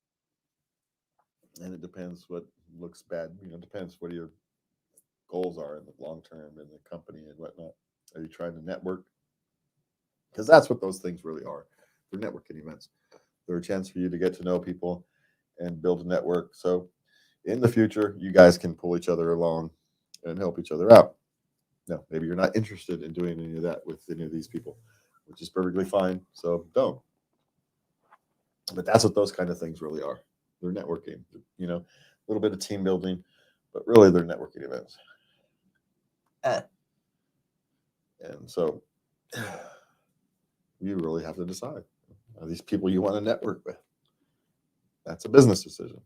And it depends what looks bad. It depends what your goals are in the long term in the company and whatnot. Are you trying to network? Because that's what those things really are. They're networking events. They're a chance for you to get to know people and build a network. So in the future, you guys can pull each other along and help each other out. Now, maybe you're not interested in doing any of that with any of these people, which is perfectly fine. So don't. But that's what those kind of things really are. They're networking, a little bit of team building, but really they're networking events. And so you really have to decide, are these people you want to network with? That's a business decision,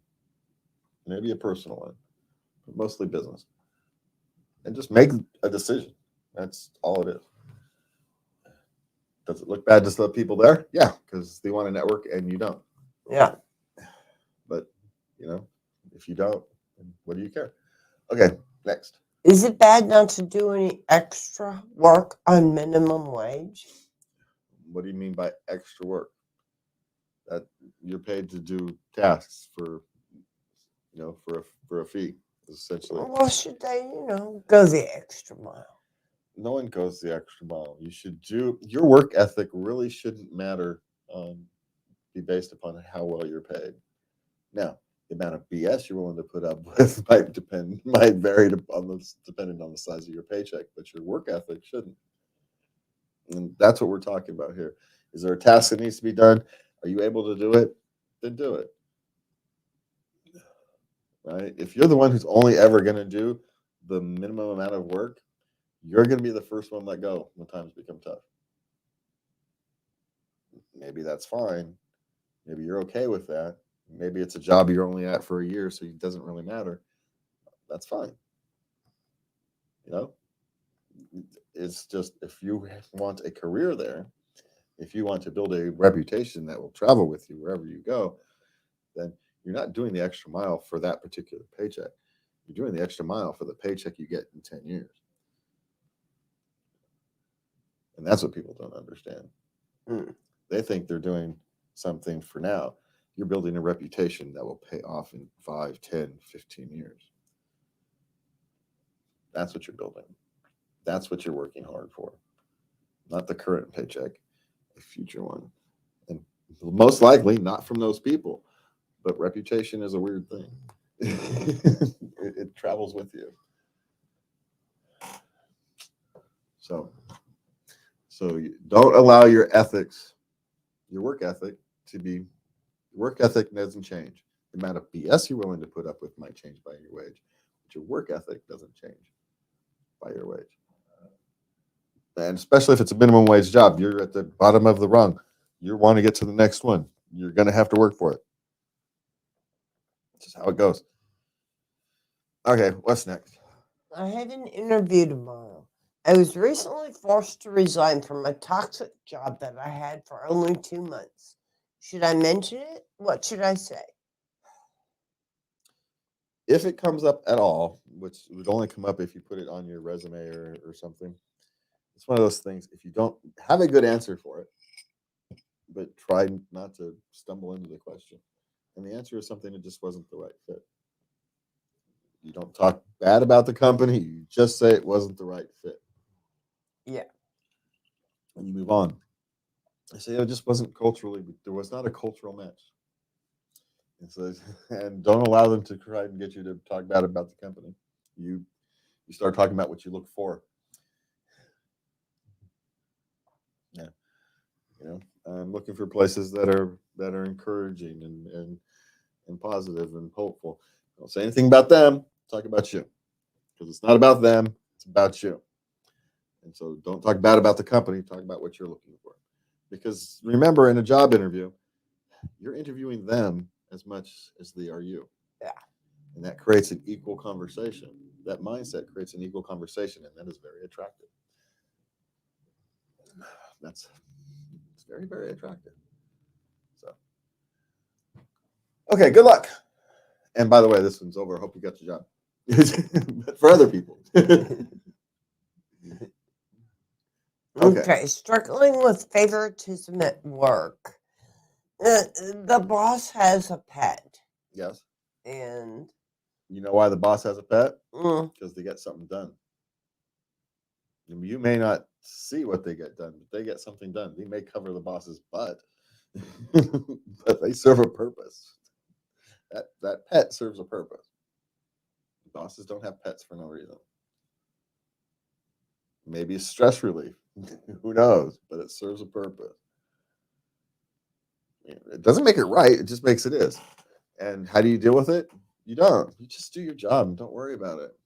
maybe a personal one, but mostly business. And just make a decision. That's all it is. Does it look bad to the people there? Yeah, because they want to network and you don't. Yeah. But, if you don't, then what do you care? Okay, next. Is it bad not to do any extra work on minimum wage? What do you mean by extra work? That you're paid to do tasks for a fee, essentially. Well, should they, go the extra mile? No one goes the extra mile. You should do your work ethic really shouldn't matter, be based upon how well you're paid. Now, the amount of BS you're willing to put up with might vary depending on the size of your paycheck, but your work ethic shouldn't. And that's what we're talking about here. Is there a task that needs to be done? Are you able to do it? Then do it. Right? If you're the one who's only ever going to do the minimum amount of work, you're going to be the first one let go when times become tough. Maybe that's fine. Maybe you're okay with that. Maybe it's a job you're only at for a year, so it doesn't really matter. That's fine. It's just if you want a career there, if you want to build a reputation that will travel with you wherever you go, then you're not doing the extra mile for that particular paycheck. You're doing the extra mile for the paycheck you get in 10 years. And that's what people don't understand. They think they're doing something for now. You're building a reputation that will pay off in 5, 10, 15 years. That's what you're building. That's what you're working hard for. Not the current paycheck, a future one. And most likely not from those people. But reputation is a weird thing. It travels with you. So you don't allow your work ethic to be, work ethic doesn't change. The amount of BS you're willing to put up with might change by your wage, but your work ethic doesn't change by your wage. And especially if it's a minimum wage job, you're at the bottom of the rung. You want to get to the next one. You're going to have to work for it. That's just how it goes. Okay, what's next? I have an interview tomorrow. I was recently forced to resign from a toxic job that I had for only 2 months. Should I mention it? What should I say? If it comes up at all, which would only come up if you put it on your resume or something, it's one of those things. If you don't have a good answer for it, but try not to stumble into the question. And the answer is something that just wasn't the right fit. You don't talk bad about the company. You just say it wasn't the right fit. Yeah. And you move on. I say it just wasn't culturally, there was not a cultural match. And don't allow them to try and get you to talk bad about the company. You start talking about what you look for. Yeah. I'm looking for places that are encouraging and positive and hopeful. Don't say anything about them. Talk about you, because it's not about them. It's about you. And so don't talk bad about the company. Talk about what you're looking for. Because remember, in a job interview, you're interviewing them as much as they are you. Yeah. And that creates an equal conversation. That mindset creates an equal conversation, and that is very attractive. It's very, very attractive. So, okay, good luck. And by the way, this one's over. I hope you got your job. But for other people. Okay, struggling with favoritism at work. The boss has a pet. Yes. And you know why the boss has a pet? mm, Because they get something done. You may not see what they get done, but they get something done. They may cover the boss's butt, but they serve a purpose. That pet serves a purpose. Bosses don't have pets for no reason. Maybe it's stress relief. Who knows? But it serves a purpose. It doesn't make it right. It just makes it is. And how do you deal with it? You don't. You just do your job and don't worry about it.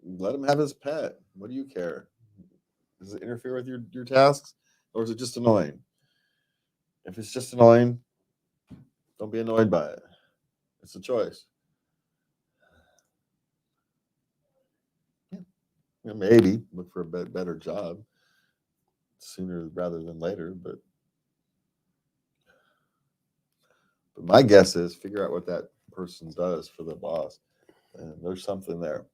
Let him have his pet. What do you care? Does it interfere with your tasks? Or is it just annoying? If it's just annoying, don't be annoyed by it. It's a choice. maybe look for a better job sooner rather than later. But my guess is figure out what that person does for the boss. And there's something there.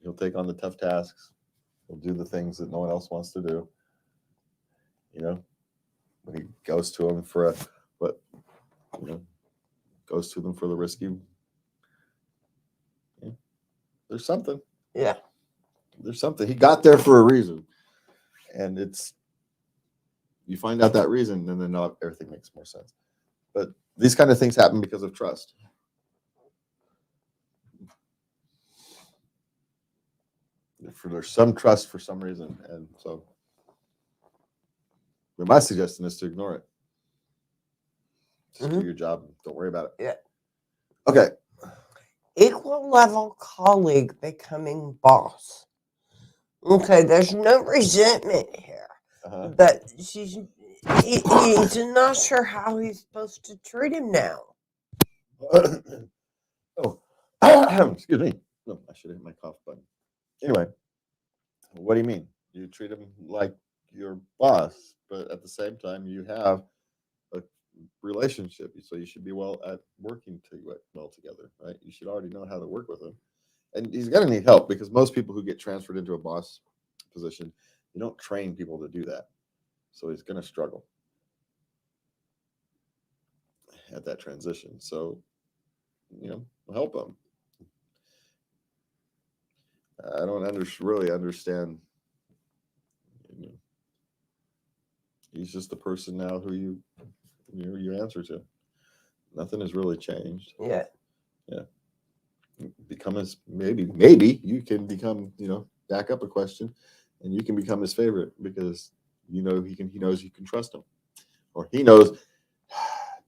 He'll take on the tough tasks. He'll do the things that no one else wants to do. When he goes to them for goes to them for the risky. Yeah, there's something. Yeah. There's something. He got there for a reason. And you find out that reason, and then everything makes more sense. But these kind of things happen because of trust. There's some trust for some reason, and so my suggestion is to ignore it. Just do your job. Don't worry about it. Yeah. Okay. Equal level colleague becoming boss. Okay, there's no resentment here, but he's not sure how he's supposed to treat him now. Oh, excuse me. No, I should have hit my cough button. Anyway, what do you mean? You treat him like your boss, but at the same time, you have a relationship, so you should be well at working well together, right? You should already know how to work with him, and he's going to need help because most people who get transferred into a boss position, you don't train people to do that, so he's going to struggle at that transition. So, help him. I don't really understand. He's just the person now who you answer to. Nothing has really changed. Yeah. Maybe you can become, back up a question, and you can become his favorite because he knows you can trust him, or he knows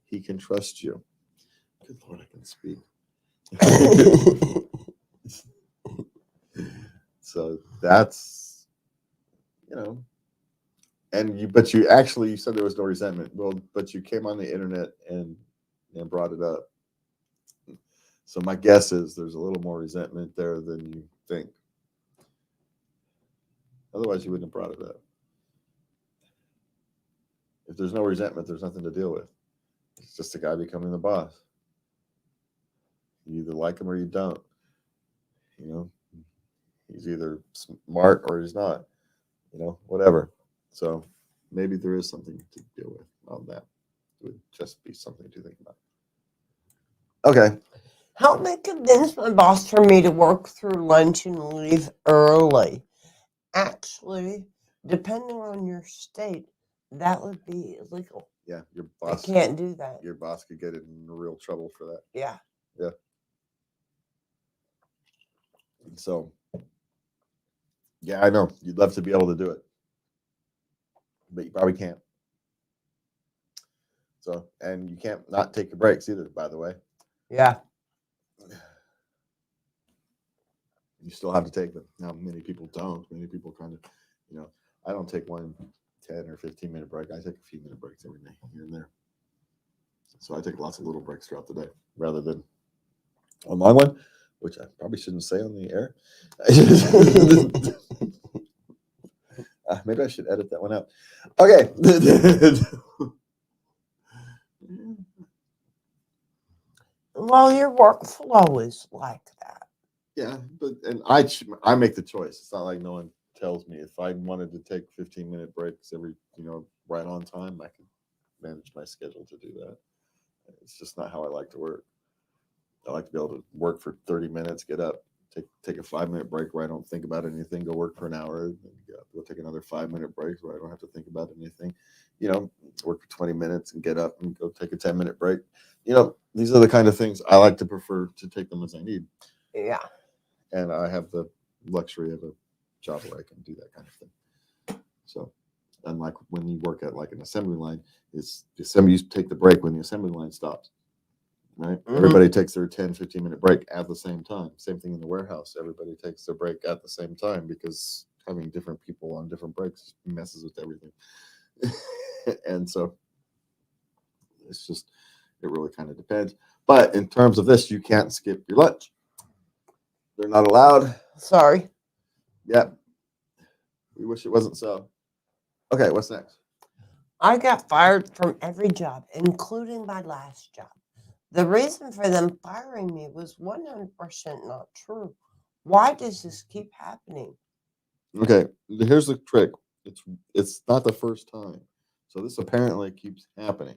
he can trust you. Good Lord, I can speak. So that's, but you said there was no resentment. Well, but you came on the internet and brought it up. So my guess is there's a little more resentment there than you think. Otherwise, you wouldn't have brought it up. If there's no resentment, there's nothing to deal with. It's just a guy becoming the boss. You either like him or you don't. He's either smart or he's not. Whatever. So maybe there is something to deal with on that. It would just be something to think about. Okay. Help me convince my boss for me to work through lunch and leave early. Actually, depending on your state, that would be illegal. Yeah, your boss can't do that. Your boss could get in real trouble for that. Yeah. Yeah. So, yeah, I know you'd love to be able to do it, but you probably can't. So, and you can't not take your breaks either, by the way. Yeah. You still have to take them. Now, many people don't. Many people kind of, I don't take one 10 or 15-minute break. I take a few minute breaks every day, here and there. So I take lots of little breaks throughout the day rather than a long one, which I probably shouldn't say on the air. Maybe I should edit that one out. Okay. Well, your workflow is like that. Yeah, and I make the choice. It's not like no one tells me. If I wanted to take 15-minute breaks every, right on time, I could manage my schedule to do that. It's just not how I like to work. I like to be able to work for 30 minutes, get up, take a 5-minute break where I don't think about anything, go work for an hour, and go take another 5-minute break where I don't have to think about anything. Work for 20 minutes and get up and go take a 10-minute break. These are the kind of things I like to prefer to take them as I need. Yeah. And I have the luxury of a job where I can do that kind of thing. So, unlike when you work at like an assembly line, you take the break when the assembly line stops, right? Mm-hmm. Everybody takes their 10, 15-minute break at the same time. Same thing in the warehouse. Everybody takes their break at the same time because having different people on different breaks messes with everything. And so it really kind of depends. But in terms of this, you can't skip your lunch. They're not allowed. Sorry. Yep. We wish it wasn't so. Okay, what's next? I got fired from every job, including my last job. The reason for them firing me was 100% not true. Why does this keep happening? Okay, here's the trick. It's not the first time. So this apparently keeps happening.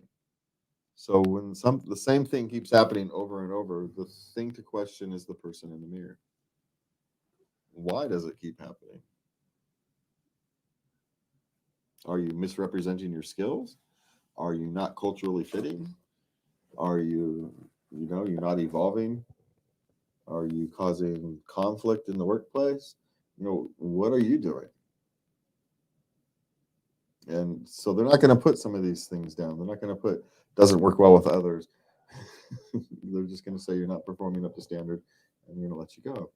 So when the same thing keeps happening over and over, the thing to question is the person in the mirror. Why does it keep happening? Are you misrepresenting your skills? Are you not culturally fitting? Are you're not evolving? Are you causing conflict in the workplace? What are you doing? And so they're not going to put some of these things down. They're not going to put doesn't work well with others. They're just going to say you're not performing up to standard and they're going to let you go.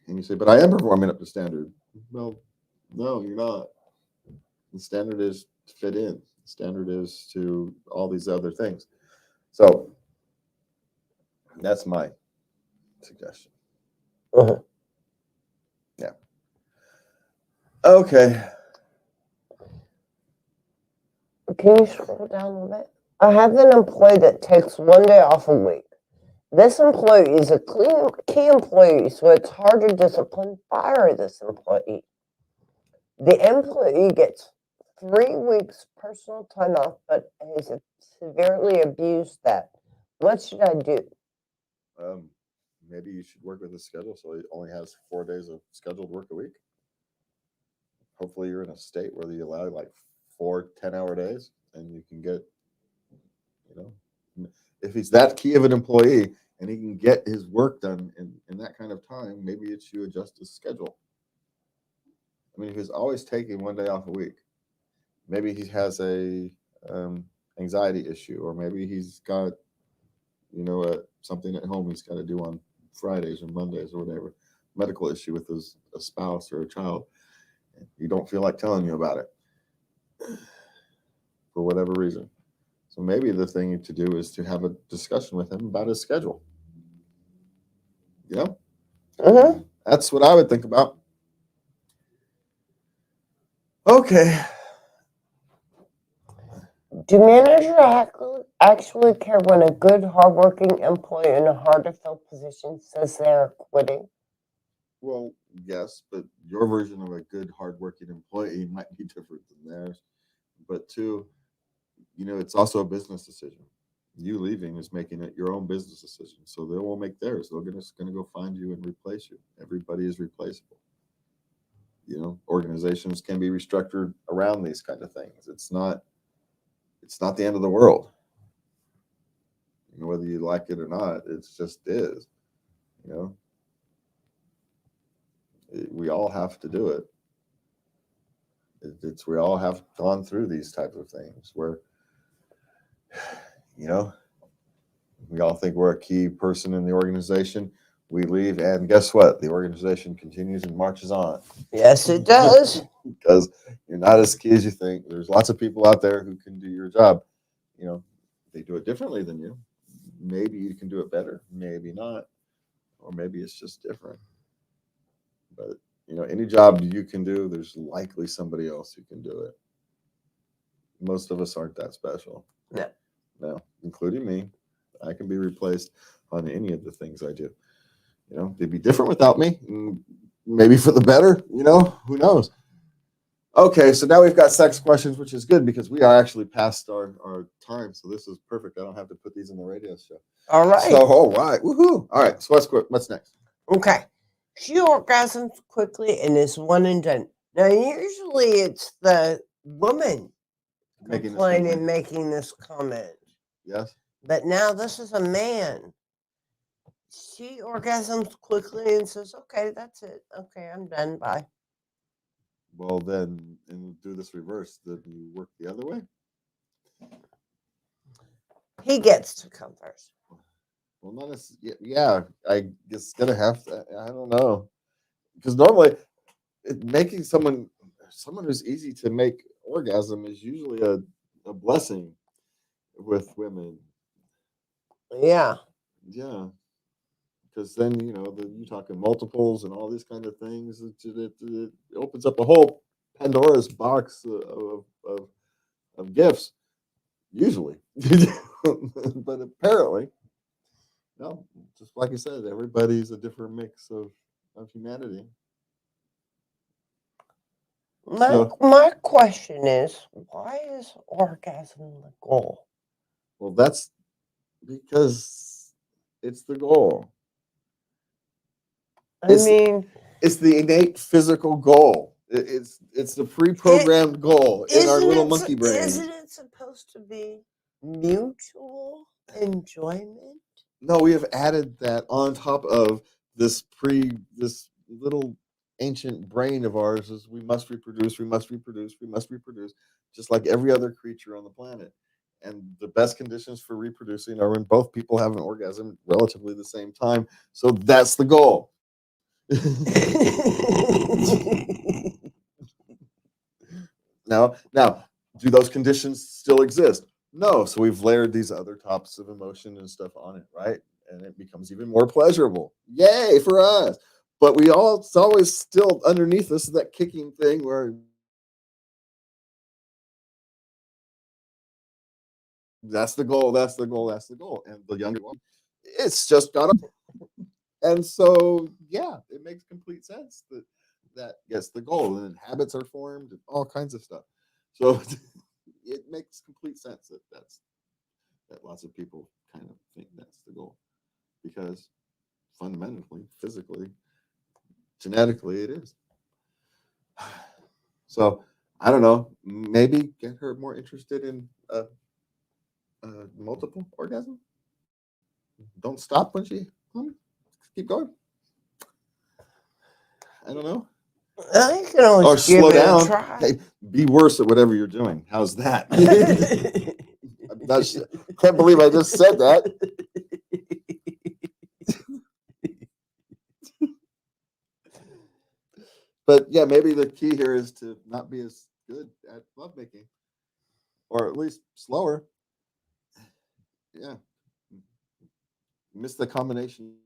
And you say, but I am performing up to standard. Well, no, you're not. The standard is to fit in. The standard is to all these other things. So that's my suggestion. Mhm. Yeah. Okay. Can you scroll down a little bit? I have an employee that takes 1 day off a week. This employee is a key employee, so it's hard to discipline fire this employee. The employee gets 3 weeks personal time off, but has severely abused that. What should I do? Maybe you should work with a schedule so he only has 4 days of scheduled work a week. Hopefully you're in a state where you allow like 4 10-hour days and you can get, if he's that key of an employee and he can get his work done in that kind of time, maybe it's you adjust his schedule. I mean, if he's always taking 1 day off a week, maybe he has a anxiety issue, or maybe he's got, something at home he's got to do on Fridays or Mondays or whatever, medical issue with a spouse or a child. You don't feel like telling you about it for whatever reason. So maybe the thing to do is to have a discussion with him about his schedule. Mm-hmm. That's what I would think about. Okay. Do managers actually care when a good, hardworking employee in a hard-to-fill position says they're quitting? Well, yes, but your version of a good, hardworking employee might be different than theirs. But two, it's also a business decision. You leaving is making it your own business decision. So they won't make theirs. They're just going to go find you and replace you. Everybody is replaceable. Organizations can be restructured around these kind of things. It's not the end of the world. Whether you like it or not, it just is. We all have to do it. We all have gone through these types of things where, we all think we're a key person in the organization. We leave, and guess what? The organization continues and marches on. Yes, it does. Because you're not as key as you think. There's lots of people out there who can do your job. They do it differently than you. Maybe you can do it better, maybe not, or maybe it's just different. But any job you can do, there's likely somebody else who can do it. Most of us aren't that special. No, including me. I can be replaced on any of the things I do. They'd be different without me. Maybe for the better. Who knows? Okay, so now we've got sex questions, which is good because we are actually past our time. So this is perfect. I don't have to put these in the radio show. All right. So, all right. Woohoo. All right. So what's next? Okay. She orgasms quickly and is one and done. Now, usually it's the woman complaining, making this comment. Yes. But now this is a man. She orgasms quickly and says, okay, that's it. Okay, I'm done. Bye. Well, then, and do this reverse. Then you work the other way? He gets to come first. Well, not as, yeah, I guess gonna have to. I don't know. Because normally, making someone who's easy to make orgasm is usually a blessing with women. Yeah. Yeah. because then you're talking multiples and all these kind of things. It opens up a whole Pandora's box of gifts, usually. But apparently, no, just like you said, everybody's a different mix of humanity. My question is, why is orgasm the goal? Well, that's because it's the goal. It's the innate physical goal. It's the pre-programmed goal in our little monkey brain. Isn't it supposed to be mutual enjoyment? No, we have added that on top of this little ancient brain of ours is we must reproduce, we must reproduce, we must reproduce, just like every other creature on the planet. And the best conditions for reproducing are when both people have an orgasm relatively the same time. So that's the goal. Now, do those conditions still exist? No. So we've layered these other tops of emotion and stuff on it, right? And it becomes even more pleasurable. Yay for us. But it's always still underneath us that kicking thing where that's the goal, that's the goal, that's the goal. And the younger one, it's just got to. And so, yeah, it makes complete sense that yes, the goal, and then habits are formed and all kinds of stuff. So it makes complete sense that lots of people kind of think that's the goal, because fundamentally, physically, genetically, it is. So I don't know, maybe get her more interested in multiple orgasm. Don't stop when she comes. Keep going. I don't know. I can always give slow it down. a try. Hey, be worse at whatever you're doing. How's that? Can't believe I just said that. But yeah, maybe the key here is to not be as good at lovemaking, or at least slower. Yeah, miss the combination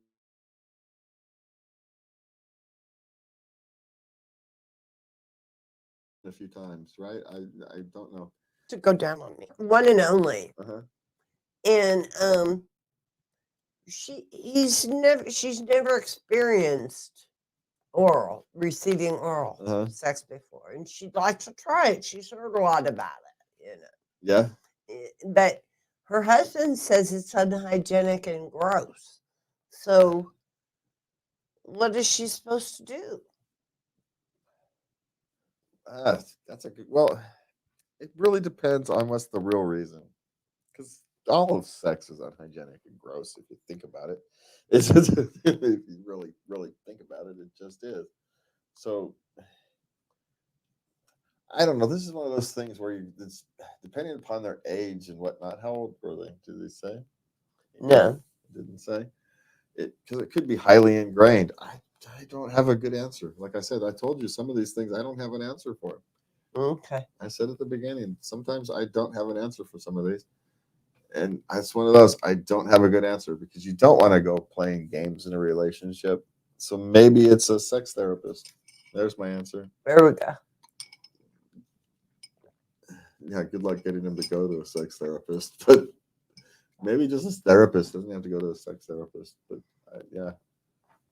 a few times, right? I don't know. To go down on me, one and only. And she's never experienced receiving oral sex before, and she'd like to try it. She's heard a lot about it, Yeah. But her husband says it's unhygienic and gross. So what is she supposed to do? That's a good. Well, it really depends on what's the real reason, because all of sex is unhygienic and gross if you think about it. It's just, if you really, really think about it, it just is. So I don't know. This is one of those things where it's depending upon their age and whatnot. How old were they? Did they say? No, didn't say it, because it could be highly ingrained. I don't have a good answer. Like I said, I told you some of these things I don't have an answer for. Okay. I said at the beginning, sometimes I don't have an answer for some of these. And it's one of those, I don't have a good answer, because you don't want to go playing games in a relationship. So maybe it's a sex therapist. There's my answer. There we go. Yeah, good luck getting him to go to a sex therapist. But maybe just a therapist. Doesn't have to go to a sex therapist. But yeah,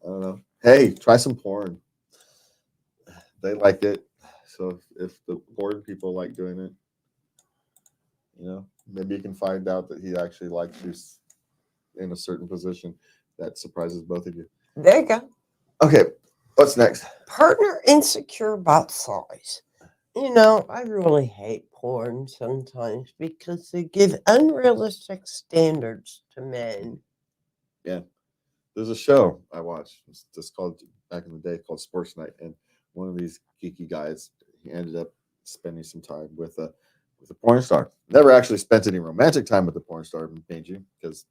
I don't know. Hey, try some porn. They like it. So if the porn people like doing it, maybe you can find out that he actually likes you in a certain position that surprises both of you. There you go. Okay, what's next? Partner insecure about size. I really hate porn sometimes because they give unrealistic standards to men. Yeah. There's a show I watched. It's just called, back in the day, called Sports Night. And one of these geeky guys, he ended up spending some time with a porn star. Never actually spent any romantic time with the porn star, mind you, because,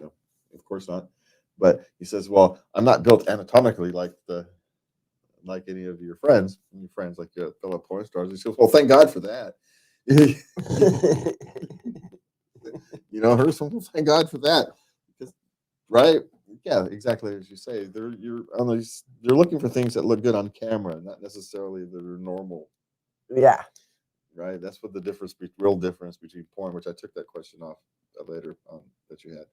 of course not. But he says, well, I'm not built anatomically like any of your friends, like your fellow porn stars. He says, well, thank God for that. Thank God for that. Right? yeah, exactly as you say. You're looking for things that look good on camera, not necessarily that are normal, Yeah. right? That's what the real difference between porn, which I took that question off later that you had,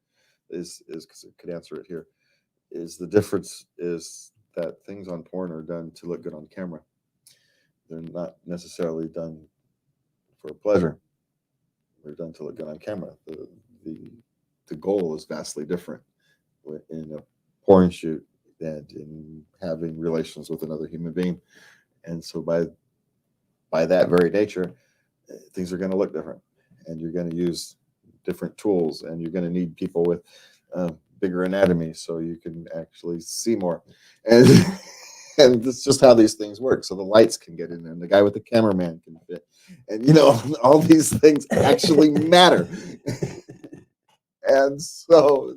is because it could answer it here. Is the difference is that things on porn are done to look good on camera. They're not necessarily done for pleasure. They're done to look good on camera. The goal is vastly different in a porn shoot than in having relations with another human being. And so by that very nature, things are going to look different, and you're going to use different tools, and you're going to need people with bigger anatomy so you can actually see more. And and that's just how these things work. So the lights can get in there, and the guy with the cameraman can fit, and all these things actually matter. And so,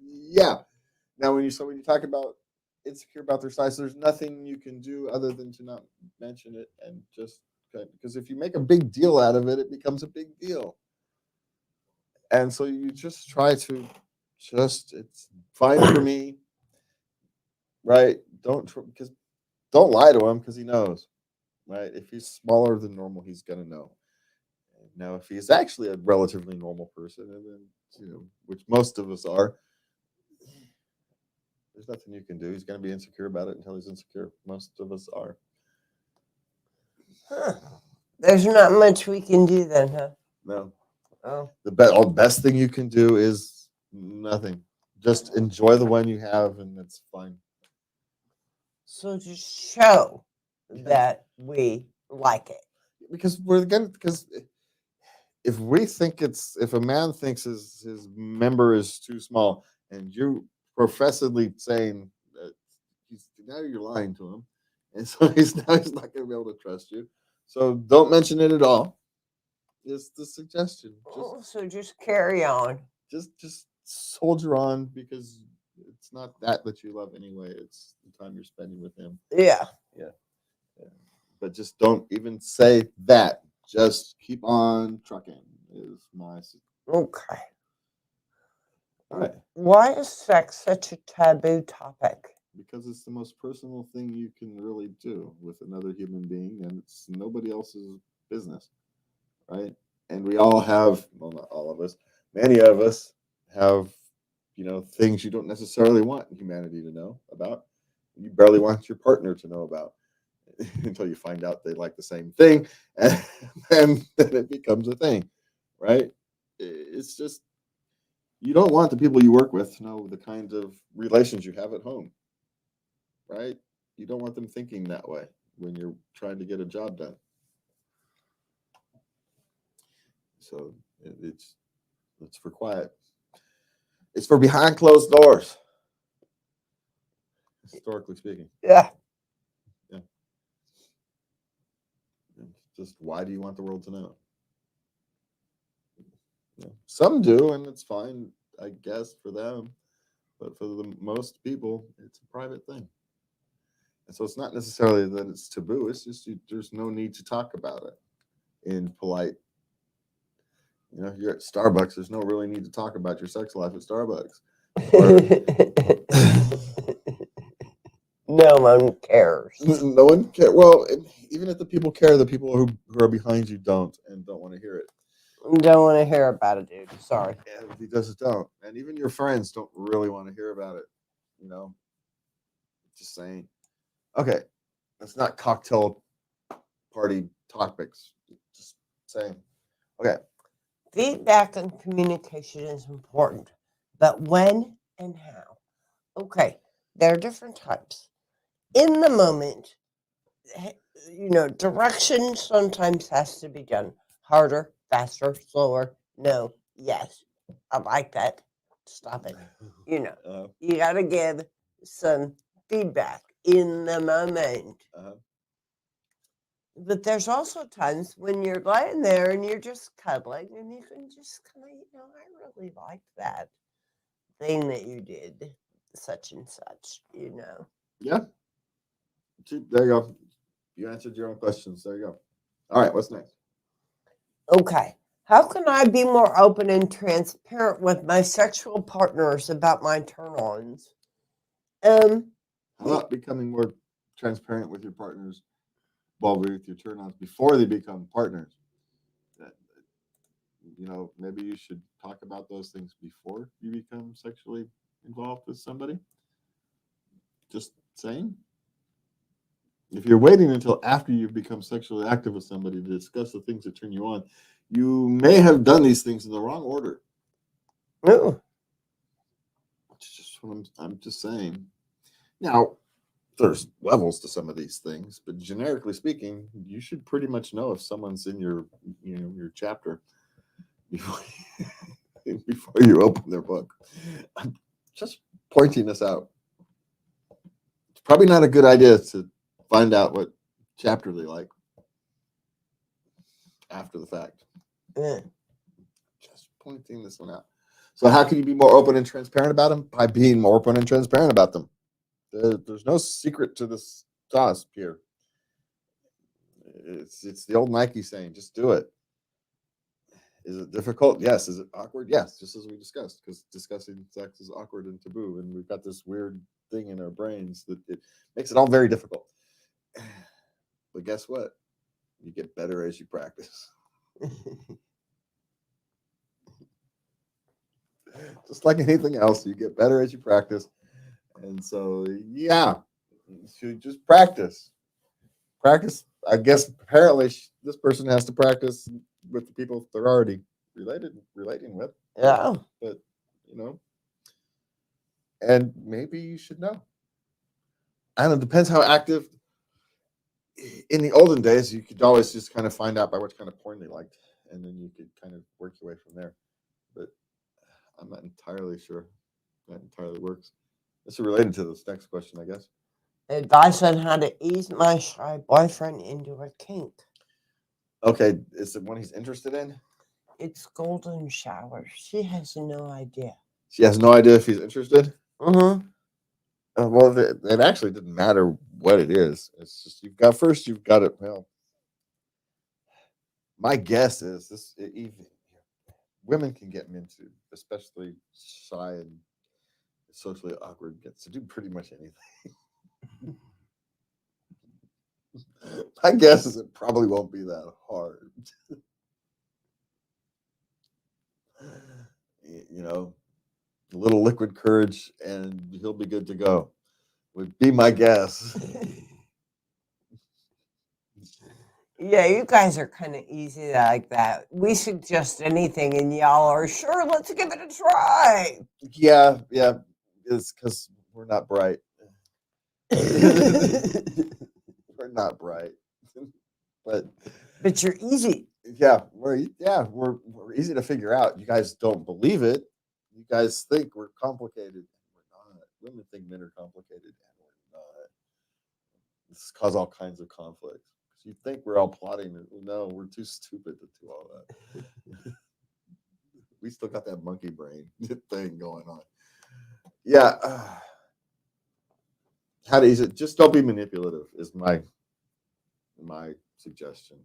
yeah. Now, when you talk about insecure about their size, there's nothing you can do other than to not mention it, and just because if you make a big deal out of it, it becomes a big deal. And so you just try to it's fine for me, right? Don't lie to him because he knows, right? If he's smaller than normal, he's gonna know. Now, if he's actually a relatively normal person, and then which most of us are, there's nothing you can do. He's going to be insecure about it until he's insecure. Most of us are. Huh. There's not much we can do then, huh? No. Oh. The best thing you can do is nothing. Just enjoy the one you have, and that's fine. So just show that we like it. Because if a man thinks his member is too small, and you professedly saying that now you're lying to him, and so he's not going to be able to trust you. So don't mention it at all. Just the suggestion. So just carry on. Just soldier on, because it's not that you love anyway. It's the time you're spending with him. Yeah. But just don't even say that. Just keep on trucking. Is my Okay. all right? Why is sex such a taboo topic? Because it's the most personal thing you can really do with another human being, and it's nobody else's business, right? And we all have, well, not all of us, many of us have, things you don't necessarily want humanity to know about. You barely want your partner to know about until you find out they like the same thing, and then it becomes a thing, right? It's just, you don't want the people you work with to know the kind of relations you have at home, right? You don't want them thinking that way when you're trying to get a job done. So it's for quiet. It's for behind closed doors, historically speaking. Yeah. Just why do you want the world to know? Some do, and it's fine, I guess, for them. But for the most people, it's a private thing. And so it's not necessarily that it's taboo. It's just there's no need to talk about it in polite. If you're at Starbucks, there's no really need to talk about your sex life at Starbucks. No one cares. No one cares. Well, even if the people care, the people who are behind you don't want to hear it. Don't want to hear about it, dude. Sorry. Yeah, he just don't. And even your friends don't really want to hear about it. Just saying. Okay, that's not cocktail party topics. Just saying. Okay. Feedback and communication is important, but when and how? Okay, there are different types. In the moment, direction sometimes has to be done harder, faster, slower. No, yes, I like that. Stop it. You got to give some feedback in the moment. But there's also times when you're lying there and you're just cuddling and you can just kind of, I really liked that thing that you did, such and such, Yeah. There you go. You answered your own questions. There you go. All right. What's next? Okay. How can I be more open and transparent with my sexual partners about my turn-ons? Um, How about becoming more transparent with your partners while with your turn-ons before they become partners? That, maybe you should talk about those things before you become sexually involved with somebody. Just saying. If you're waiting until after you've become sexually active with somebody to discuss the things that turn you on, you may have done these things in the wrong order. ooh. It's just what I'm just saying. Now, there's levels to some of these things, but generically speaking, you should pretty much know if someone's in your chapter before before you open their book. I'm just pointing this out. It's probably not a good idea to find out what chapter they like after the fact. Just pointing this one out. So how can you be more open and transparent about them? By being more open and transparent about them. There's no secret to this sauce here. It's the old Nike saying, just do it. Is it difficult? Yes. Is it awkward? Yes, just as we discussed, because discussing sex is awkward and taboo, and we've got this weird thing in our brains that it makes it all very difficult. But guess what? You get better as you practice. Just like anything else, you get better as you practice. And so, yeah, you should just practice. Practice. I guess apparently this person has to practice with the people they're already relating with. Yeah. But and maybe you should know. I don't know. Depends how active. In the olden days, you could always just kind of find out by what kind of porn they liked, and then you could kind of work your way from there. But I'm not entirely sure that entirely works. This is related to this next question, I guess. Advice on how to ease my shy boyfriend into a kink. Okay, is it one he's interested in? It's golden shower. She has no idea. She has no idea if he's interested. Mm-hmm. Well, it actually didn't matter what it is. It's just you've got it. Well, my guess is even women can get into, especially shy and socially awkward, gets to do pretty much anything. My guess is it probably won't be that hard. A little liquid courage, and he'll be good to go. Would be my guess. Yeah, you guys are kind of easy like that. We suggest anything, and y'all are sure. Let's give it a try. Yeah, it's because we're not bright. We're not bright, but you're easy. Yeah, we're easy to figure out. You guys don't believe it. You guys think we're complicated. We're not. Women think men are complicated, and we're not. This causes all kinds of conflicts. You think we're all plotting it. No, we're too stupid to do all that. We still got that monkey brain thing going on. Yeah. How to ease it? Just don't be manipulative is my suggestion.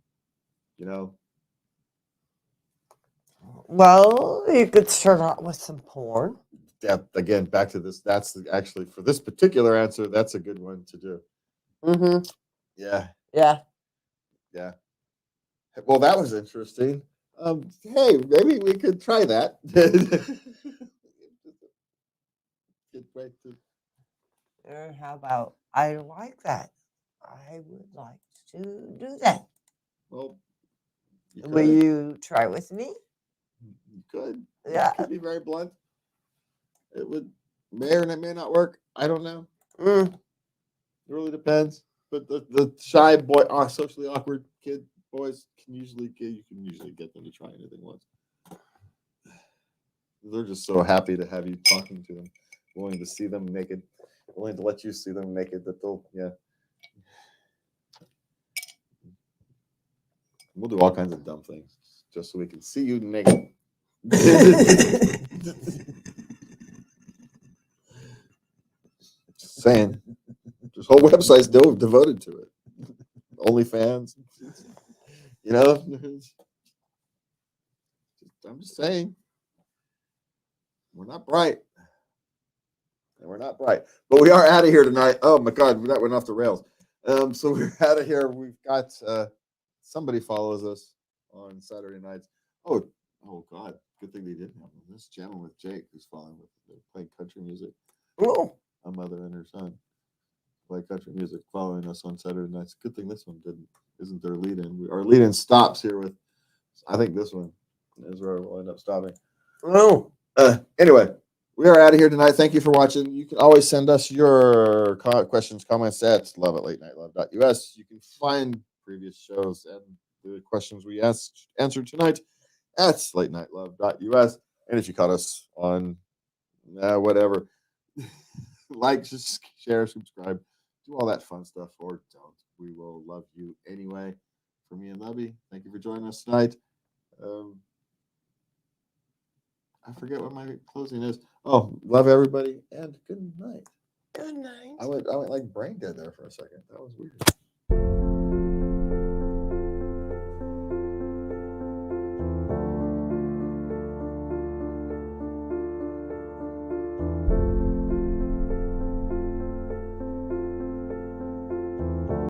Well, you could start out with some porn. Yeah, again, back to this. That's actually for this particular answer. That's a good one to do. Mm-hmm. Yeah. Yeah. Well, that was interesting. Hey, maybe we could try that. Or how about I like that? I would like to do that. Well, will you try with me? You could. Yeah. It could be very blunt. It may or may not work. I don't know. Mm. It really depends. But the shy boy, socially awkward boys can usually get them to try anything once. They're just so happy to have you talking to them, willing to see them naked, willing to let you see them naked. That we'll do all kinds of dumb things just so we can see you naked. Just saying. There's whole websites devoted to it. OnlyFans. I'm just saying. We're not bright. And we're not bright. But we are out of here tonight. Oh my God, that went off the rails. So we're out of here. We've got somebody follows us on Saturday nights. Oh God. Good thing they didn't have them. This channel with Jake who's following with playing country music. Oh, A mother and her son play country music following us on Saturday nights. Good thing this one isn't their lead in. Our lead in stops here with I think this one is where we'll end up stopping. oh. Anyway, we are out of here tonight. Thank you for watching. You can always send us your questions, comments at love@latenightLove.us. You can find previous shows and the questions we answered tonight at latenightLove.us. And if you caught us on whatever, like, just share, subscribe, do all that fun stuff, or don't. We will love you anyway. For me and Lovey, thank you for joining us tonight. I forget what my closing is. Oh, love everybody and good night. Good night. I went like brain dead there for a second. That was weird.